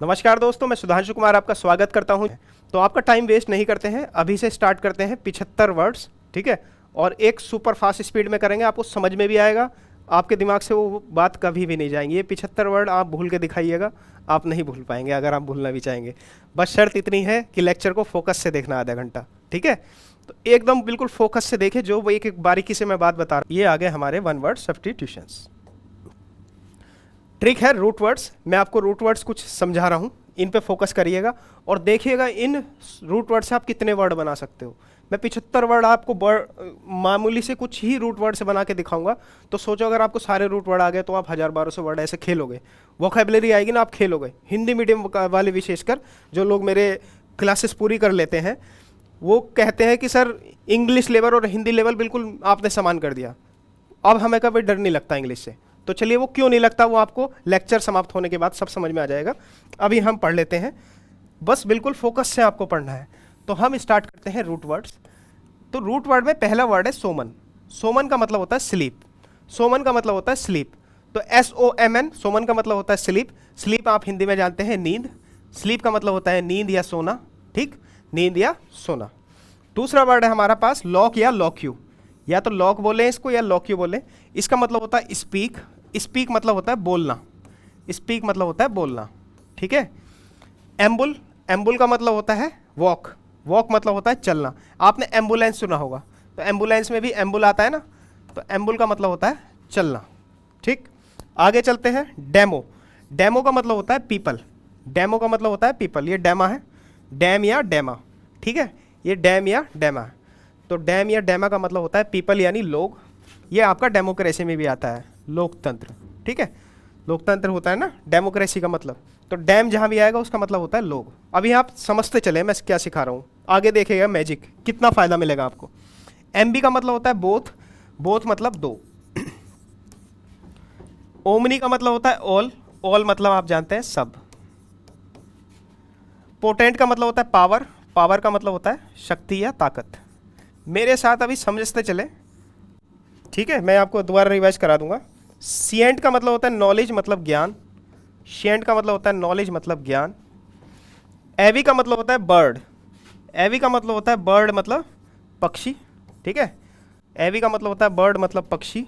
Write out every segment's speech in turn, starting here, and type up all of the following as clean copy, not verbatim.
नमस्कार दोस्तों, मैं सुधांशु कुमार आपका स्वागत करता हूं। तो आपका टाइम वेस्ट नहीं करते हैं, अभी से स्टार्ट करते हैं 75 वर्ड्स, ठीक है। और एक सुपर फास्ट स्पीड में करेंगे, आपको समझ में भी आएगा, आपके दिमाग से वो बात कभी भी नहीं जाएंगी। ये 75 वर्ड आप भूल के दिखाइएगा, आप नहीं भूल पाएंगे अगर आप भूलना भी चाहेंगे। बस शर्त इतनी है कि लेक्चर को फोकस से देखना आधा घंटा, ठीक है। तो एकदम बिल्कुल फोकस से देखें, जो वो एक एक बारीकी से मैं बात बता रहा हूँ। ये आ गए हमारे वन वर्ड सब्स्टिट्यूशंस। ट्रिक है रूट वर्ड्स, मैं आपको रूट वर्ड्स कुछ समझा रहा हूँ, इन पे फोकस करिएगा और देखिएगा इन रूट वर्ड से आप कितने वर्ड बना सकते हो। मैं 75 वर्ड आपको मामूली से कुछ ही रूट वर्ड से बना के दिखाऊंगा। तो सोचो अगर आपको सारे रूट वर्ड आ गए तो आप 1000-1200 वर्ड ऐसे खेलोगे, वोकैबुलरी आएगी ना, आप खेलोगे। हिंदी मीडियम वाले विशेषकर जो लोग मेरे क्लासेस पूरी कर लेते हैं, वो कहते हैं कि सर इंग्लिश लेवल और हिंदी लेवल बिल्कुल आपने समान कर दिया, अब हमें कभी डर नहीं लगता इंग्लिश से। तो चलिए वो क्यों नहीं लगता, वो आपको लेक्चर समाप्त होने के बाद सब समझ में आ जाएगा। अभी हम पढ़ लेते हैं, बस बिल्कुल फोकस से आपको पढ़ना है। तो हम स्टार्ट करते हैं रूट वर्ड्स। तो रूट वर्ड में पहला वर्ड है सोमन। सोमन का मतलब होता है स्लीप। सोमन का मतलब होता है स्लीप। तो SOMN, सोमन का मतलब होता है स्लीप। स्लीप आप हिंदी में जानते हैं नींद। स्लीप का मतलब होता है नींद या सोना, ठीक, नींद या सोना। दूसरा वर्ड है हमारा पास लॉक या लॉक्यू, या तो लॉक बोले इसको या लॉक्यू बोले। इसका मतलब होता है स्पीक। स्पीक मतलब होता है बोलना। स्पीक मतलब होता है बोलना, ठीक है। एम्बुल, एम्बुल का मतलब होता है वॉक। वॉक मतलब होता है चलना। आपने एम्बुलेंस सुना होगा, तो एम्बुलेंस में भी एम्बुल आता है ना, तो एम्बुल का मतलब होता है चलना, ठीक। आगे चलते हैं डेमो। डेमो का मतलब होता है पीपल। डेमो का मतलब होता है पीपल। ये डेमा है, डैम या डेमा, ठीक है, ये डैम या डेमा है। तो डैम या डेमा का मतलब होता है पीपल यानी लोग। ये आपका डेमोक्रेसी में भी आता है, लोकतंत्र, ठीक है। लोकतंत्र होता है ना डेमोक्रेसी का मतलब। तो डैम जहाँ भी आएगा उसका मतलब होता है लोग। अभी आप समझते चले मैं क्या सिखा रहा हूँ, आगे देखिएगा मैजिक, कितना फ़ायदा मिलेगा आपको। MB का मतलब होता है बोथ। बोथ मतलब दो। ओमनी का मतलब होता है ऑल। ऑल मतलब आप जानते हैं सब। पोटेंट का मतलब होता है पावर। पावर का मतलब होता है शक्ति या ताकत। मेरे साथ अभी समझते चले, ठीक है, मैं आपको दोबारा रिवाइज करा दूंगा। सिएंट का मतलब होता है नॉलेज मतलब ज्ञान। शिएंट का मतलब होता है नॉलेज मतलब ज्ञान। एवी का मतलब होता है बर्ड। एवी का मतलब होता है बर्ड मतलब पक्षी, ठीक है। एवी का मतलब होता है बर्ड मतलब पक्षी।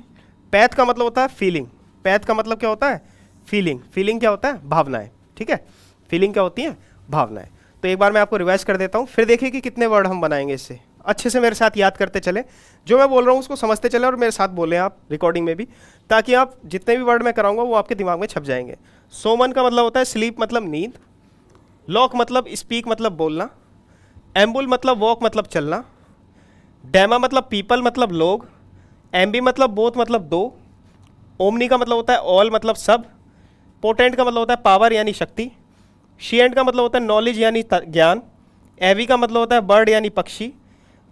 पैथ का मतलब होता है फीलिंग। पैथ का मतलब क्या होता है फीलिंग। फीलिंग क्या होता है भावनाएं, ठीक है। फीलिंग क्या होती है भावनाएं। तो एक बार मैं आपको रिवाइज कर देता हूँ, फिर देखिए कि कितने वर्ड हम बनाएंगे इससे। अच्छे से मेरे साथ याद करते चले, जो मैं बोल रहा हूँ उसको समझते चले और मेरे साथ बोलें आप रिकॉर्डिंग में भी, ताकि आप जितने भी वर्ड मैं कराऊंगा वो आपके दिमाग में छप जाएंगे। सोमन का मतलब होता है स्लीप मतलब नींद। लॉक मतलब स्पीक मतलब बोलना। एम्बुल मतलब वॉक मतलब चलना। डेमा मतलब पीपल मतलब लोग। एमबी मतलब बोथ मतलब दो। ओमनी का मतलब होता है ऑल मतलब सब। पोटेंट का मतलब होता है पावर यानी शक्ति। शिएंट का मतलब होता है नॉलेज यानी ज्ञान। एवी का मतलब होता है बर्ड यानी पक्षी।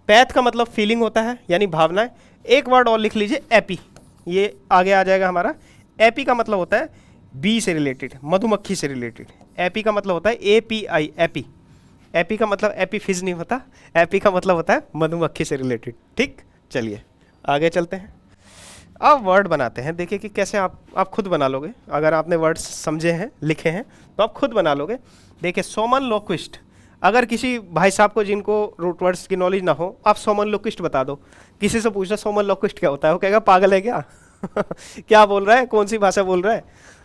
पैथ का मतलब फीलिंग होता है यानी भावनाएं। एक वर्ड और लिख लीजिए एपी, ये आगे आ जाएगा हमारा। एपी का मतलब होता है बी से रिलेटेड, मधुमक्खी से रिलेटेड। एपी का मतलब होता है API, एपी। एपी का मतलब एपीफिज नहीं होता, एपी का मतलब होता है मधुमक्खी से रिलेटेड, ठीक। चलिए आगे चलते हैं, अब वर्ड बनाते हैं। देखिए कि कैसे आप खुद बना लोगे। अगर आपने वर्ड समझे हैं, लिखे हैं, तो आप खुद बना लोगे। देखिए सोमन लोक्विस्ट, अगर किसी भाई साहब को जिनको रूट वर्ड्स की नॉलेज ना हो, आप सोमन लोक्विस्ट बता दो। किसी से पूछना सोमन लोक्विस्ट क्या होता है, वो कहेगा पागल है क्या क्या बोल रहा है, कौन सी भाषा बोल रहा है।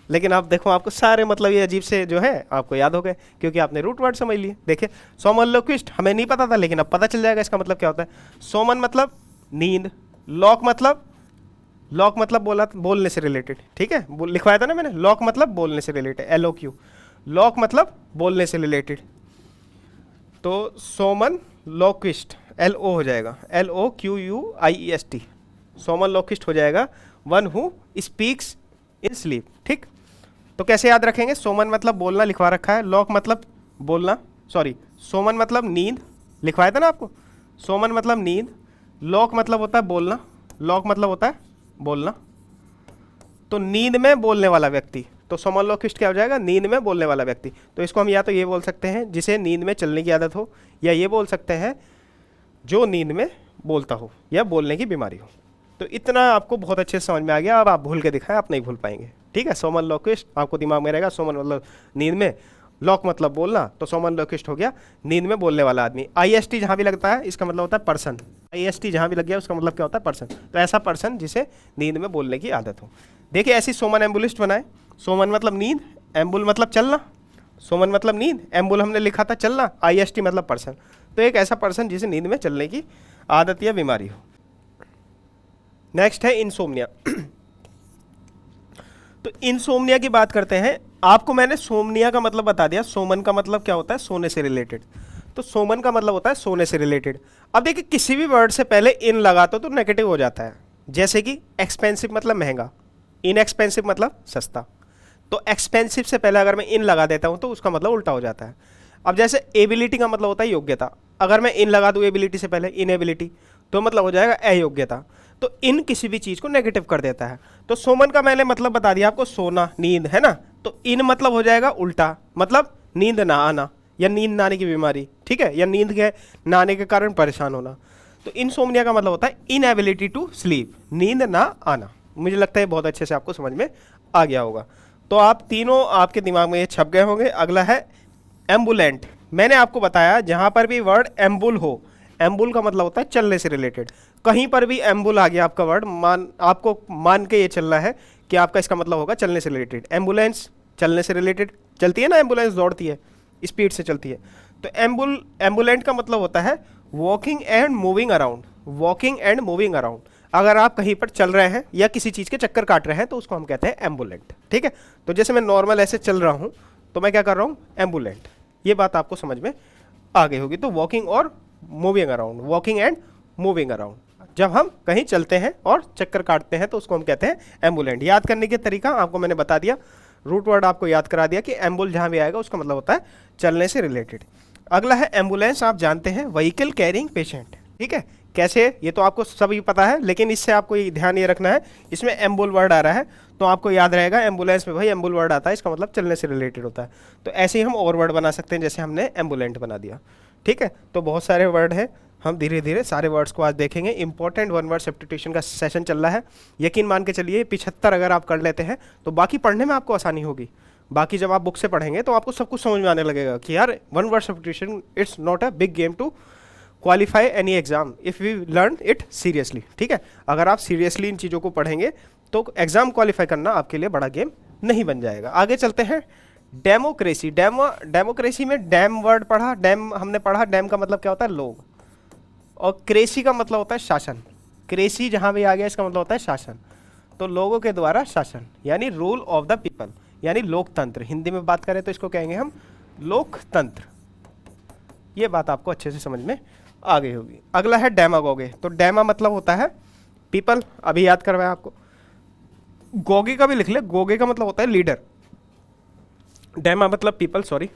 लेकिन आप देखो, आपको सारे मतलब ये अजीब से जो है आपको याद हो गए, क्योंकि आपने रूट वर्ड समझ लिए। देखिए सोमन लोक्विस्ट हमें नहीं पता था, लेकिन अब पता चल जाएगा इसका मतलब क्या होता है। सोमन मतलब नींद। लॉक मतलब बोलने से रिलेटेड, ठीक है, लिखवाया था ना मैंने, लॉक मतलब बोलने से रिलेटेड, LOQ। लॉक मतलब बोलने से रिलेटेड। तो सोमन लोक्विस्ट LO हो जाएगा, LOQUIEST। सोमन लोक्विस्ट हो जाएगा one who speaks in sleep, ठीक। तो कैसे याद रखेंगे, सोमन मतलब बोलना लिखवा रखा है, लॉक मतलब बोलना, सॉरी सोमन मतलब नींद लिखवाया था ना आपको, सोमन मतलब नींद। लॉक मतलब होता है बोलना, लॉक मतलब होता है बोलना। तो नींद में बोलने वाला व्यक्ति, तो सोमनलोकिस्ट क्या हो जाएगा, नींद में बोलने वाला व्यक्ति। तो इसको हम या तो ये बोल सकते हैं जिसे नींद में चलने की आदत हो, या ये बोल सकते हैं जो नींद में बोलता हो या बोलने की बीमारी हो। तो इतना आपको बहुत अच्छे से समझ में आ गया। अब आप भूल के दिखाएं, आप नहीं भूल पाएंगे, ठीक है। सोमनलोकिस्ट आपको दिमाग में रहेगा, सोमन मतलब नींद में, लॉक मतलब बोलना, तो सोमन लोकिस्ट हो गया नींद में बोलने वाला आदमी। IST जहाँ भी लगता है इसका मतलब होता है पर्सन, IST जहाँ भी लग गया उसका मतलब क्या होता है पर्सन। तो ऐसा पर्सन जिसे नींद में बोलने की आदत हो। देखिए ऐसी सोमन एम्बुलिस्ट बनाए, सोमन मतलब नींद, एम्बुल मतलब चलना, सोमन मतलब नींद, एम्बुल हमने लिखा था चलना, IST मतलब पर्सन। तो एक ऐसा पर्सन जिसे नींद में चलने की आदत या बीमारी हो। नेक्स्ट है इंसोम्निया। तो इंसोम्निया की बात करते हैं। आपको मैंने सोमनिया का मतलब बता दिया, सोमन का मतलब क्या होता है, सोने से रिलेटेड। तो सोमन का मतलब होता है सोने से रिलेटेड। अब देखिए किसी भी वर्ड से पहले इन लगा तो नेगेटिव हो जाता है। जैसे कि एक्सपेंसिव मतलब महंगा, इनएक्सपेंसिव मतलब सस्ता। तो एक्सपेंसिव से पहले अगर मैं इन लगा देता हूं तो उसका मतलब उल्टा हो जाता है। अब जैसे एबिलिटी का मतलब होता है योग्यता, अगर मैं इन लगा दूं एबिलिटी से पहले, इनएबिलिटी, तो मतलब हो जाएगा अयोग्यता। तो इन किसी भी चीज को नेगेटिव कर देता है। तो सोमन का मैंने मतलब बता दिया आपको, सोना, नींद, है ना। तो इन मतलब हो जाएगा उल्टा, मतलब नींद ना आना या नींद ना आने की बीमारी, ठीक है, या नींद के ना आने के कारण परेशान होना। तो इनसोम्निया का मतलब होता है इनएबिलिटी टू स्लीप, नींद ना आना। मुझे लगता है बहुत अच्छे से आपको समझ में आ गया होगा। तो आप तीनों आपके दिमाग में ये छप गए होंगे। अगला है एम्बुलेंट। मैंने आपको बताया जहां पर भी वर्ड एम्बुल हो, एम्बुल का मतलब होता है चलने से रिलेटेड। कहीं पर भी एम्बुल आ गया आपका वर्ड, आपको मान के ये चलना है कि आपका इसका मतलब होगा चलने से रिलेटेड। एम्बुलेंस चलने से रिलेटेड, चलती है ना एम्बुलेंस, दौड़ती है, स्पीड से चलती है। तो एम्बुलेंट का मतलब होता है walking and moving around, walking and moving around. अगर आप कहीं पर चल रहे हैं या किसी चीज़ के चक्कर काट रहे हैं तो उसको हम कहते हैं एम्बुलेंट, ठीक है। तो जैसे मैं नॉर्मल ऐसे चल रहा हूं तो मैं क्या कर रहा हूं, एम्बुलेंट। ये बात आपको समझ में आ गई होगी। तो वॉकिंग और moving around, walking and moving around, जब हम कहीं चलते हैं और चक्कर काटते हैं तो उसको हम कहते हैं एम्बुलेंट। याद करने के तरीका आपको मैंने बता दिया, रूट वर्ड आपको याद करा दिया कि एम्बुल जहां भी आएगा उसका मतलब होता है चलने से रिलेटेड। अगला है एम्बुलेंस। आप जानते हैं व्हीकल कैरिंग पेशेंट, ठीक है। कैसे, ये तो आपको सभी पता है, लेकिन इससे आपको ध्यान ये रखना है, इसमें एम्बुल वर्ड आ रहा है तो आपको याद रहेगा एम्बुलेंस में भाई एम्बुल वर्ड आता है, इसका मतलब चलने से रिलेटेड होता है। तो ऐसे ही हम और वर्ड बना सकते हैं, जैसे हमने एम्बुलेंट बना दिया, ठीक है। तो बहुत सारे वर्ड हैं, हम धीरे धीरे सारे वर्ड्स को आज देखेंगे। इंपॉर्टेंट वन वर्ड सब्स्टिट्यूशन का सेशन चल रहा है, यकीन मान के चलिए 75 अगर आप कर लेते हैं तो बाकी पढ़ने में आपको आसानी होगी। बाकी जब आप बुक से पढ़ेंगे तो आपको सब कुछ समझ में आने लगेगा कि यार one word substitution it's not a big game to qualify any exam if we learn it seriously, ठीक है। अगर आप सीरियसली इन चीज़ों को पढ़ेंगे तो एग्जाम क्वालिफाई करना आपके लिए बड़ा गेम नहीं बन जाएगा। आगे चलते हैं, डेमोक्रेसी। डेमोक्रेसी में डैम वर्ड पढ़ा, डैम हमने पढ़ा, डैम का मतलब क्या होता है लोग, और क्रेसी का मतलब होता है शासन। क्रेसी जहां भी आ गया इसका मतलब होता है शासन। तो लोगों के द्वारा शासन यानी रूल ऑफ द पीपल, यानी लोकतंत्र। हिंदी में बात करें तो इसको कहेंगे हम लोकतंत्र। ये बात आपको अच्छे से समझ में आ गई होगी। अगला है डेमागोगे। तो डेमा मतलब होता है पीपल, अभी याद करवाया आपको। गोगे का भी लिख ले, गोगे का मतलब होता है लीडर। डेमा मतलब पीपल, सॉरी,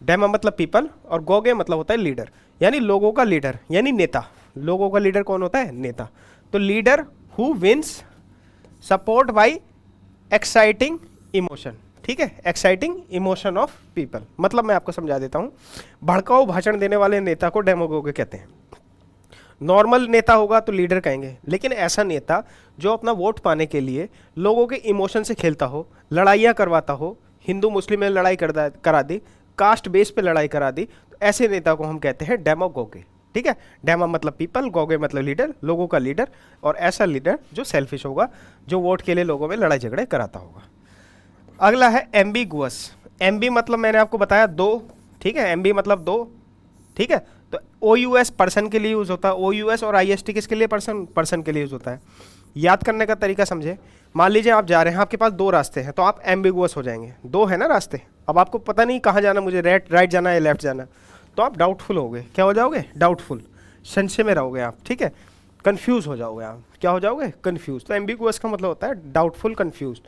डेमा मतलब पीपल और गोगे मतलब होता है लीडर, यानी लोगों का लीडर, यानी नेता। लोगों का लीडर कौन होता है, नेता। तो leader who wins support by exciting emotion, ठीक है, एक्साइटिंग इमोशन ऑफ पीपल। मतलब मैं आपको समझा देता हूं, भड़काऊ भाषण देने वाले नेता को डेमागोग कहते हैं। नॉर्मल नेता होगा तो लीडर कहेंगे, लेकिन ऐसा नेता जो अपना वोट पाने के लिए लोगों के इमोशन से खेलता हो, लड़ाइयाँ करवाता हो, हिंदू मुस्लिम में लड़ाई करा दी, कास्ट बेस पे लड़ाई करा दी, तो ऐसे नेता को हम कहते हैं डेमागोगे, ठीक है। डेमा मतलब पीपल, गोगे मतलब लीडर, लोगों का लीडर, और ऐसा लीडर जो सेल्फिश होगा, जो वोट के लिए लोगों में लड़ाई झगड़े कराता होगा। अगला है एम्बिगुअस। एम्बी मतलब मैंने आपको बताया दो, ठीक है, एम्बी मतलब दो, ठीक है। तो OUS पर्सन के लिए यूज होता है, OUS और IST किसके लिए, पर्सन के लिए यूज होता है। याद करने का तरीका समझे, मान लीजिए आप जा रहे हैं, आपके पास दो रास्ते हैं, तो आप एम्बिगुअस हो जाएंगे। दो है ना रास्ते, अब आपको पता नहीं कहाँ जाना, मुझे राइट जाना है या लेफ्ट जाना, तो आप डाउटफुल होगे। क्या हो जाओगे, डाउटफुल, संशय में रहोगे आप, ठीक है, कन्फ्यूज हो जाओगे आप। क्या हो जाओगे, कन्फ्यूज। तो एम्बिगुअस का मतलब होता है डाउटफुल, कन्फ्यूज।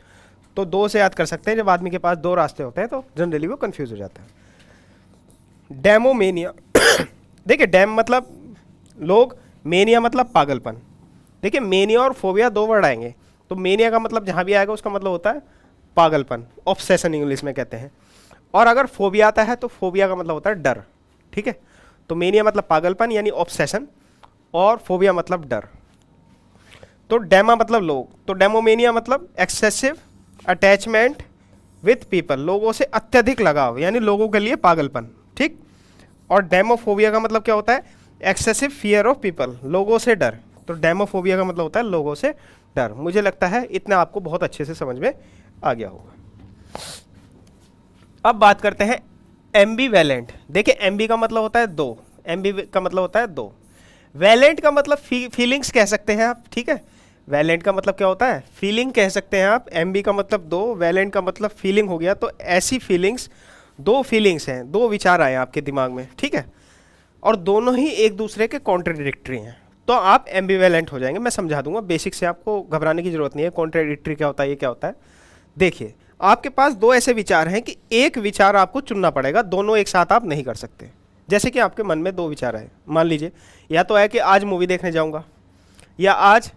तो दो से याद कर सकते हैं, जब आदमी के पास दो रास्ते होते हैं तो जनरली वो कंफ्यूज हो जाता है। डेमोमेनिया। देखिए डैम मतलब लोग, मेनिया मतलब पागलपन। देखिए मेनिया और फोबिया दो वर्ड आएंगे, तो मेनिया का मतलब जहां भी आएगा उसका मतलब होता है पागलपन, ऑब्सेशन इंग्लिश में कहते हैं। और अगर फोबिया आता है तो फोबिया का मतलब होता है डर, ठीक है। तो मेनिया मतलब पागलपन यानी ऑब्सेशन, और फोबिया मतलब डर। तो डेमा मतलब लोग, तो डेमोमेनिया मतलब एक्सेसिव अटैचमेंट विथ पीपल, लोगों से अत्यधिक लगाव यानी लोगों के लिए पागलपन, ठीक। और डेमोफोबिया का मतलब क्या होता है, एक्सेसिव फियर ऑफ पीपल, लोगों से डर। तो डेमोफोबिया का मतलब होता है लोगों से डर। मुझे लगता है इतना आपको बहुत अच्छे से समझ में आ गया होगा। अब बात करते हैं एम्बीवैलेंट। देखिए एम्बी का मतलब होता है दो, एम्बी का मतलब होता है दो, वैलेंट का मतलब फीलिंग्स कह सकते हैं आप, ठीक है। वैलेंट का मतलब क्या होता है, फीलिंग कह सकते हैं आप। एम्बी का मतलब दो, वैलेंट का मतलब फीलिंग हो गया। तो ऐसी फीलिंग्स, दो फीलिंग्स हैं, दो विचार आए आपके दिमाग में, ठीक है, और दोनों ही एक दूसरे के कॉन्ट्रडिक्टरी हैं, तो आप एम्बीवैलेंट हो जाएंगे। मैं समझा दूंगा, बेसिक से आपको घबराने की जरूरत नहीं है। कॉन्ट्रडिक्टरी क्या होता है, ये क्या होता है। देखिए आपके पास दो ऐसे विचार हैं कि एक विचार आपको चुनना पड़ेगा, दोनों एक साथ आप नहीं कर सकते। जैसे कि आपके मन में दो विचार है, मान लीजिए या तो है कि आज मूवी देखने जाऊंगा, या आज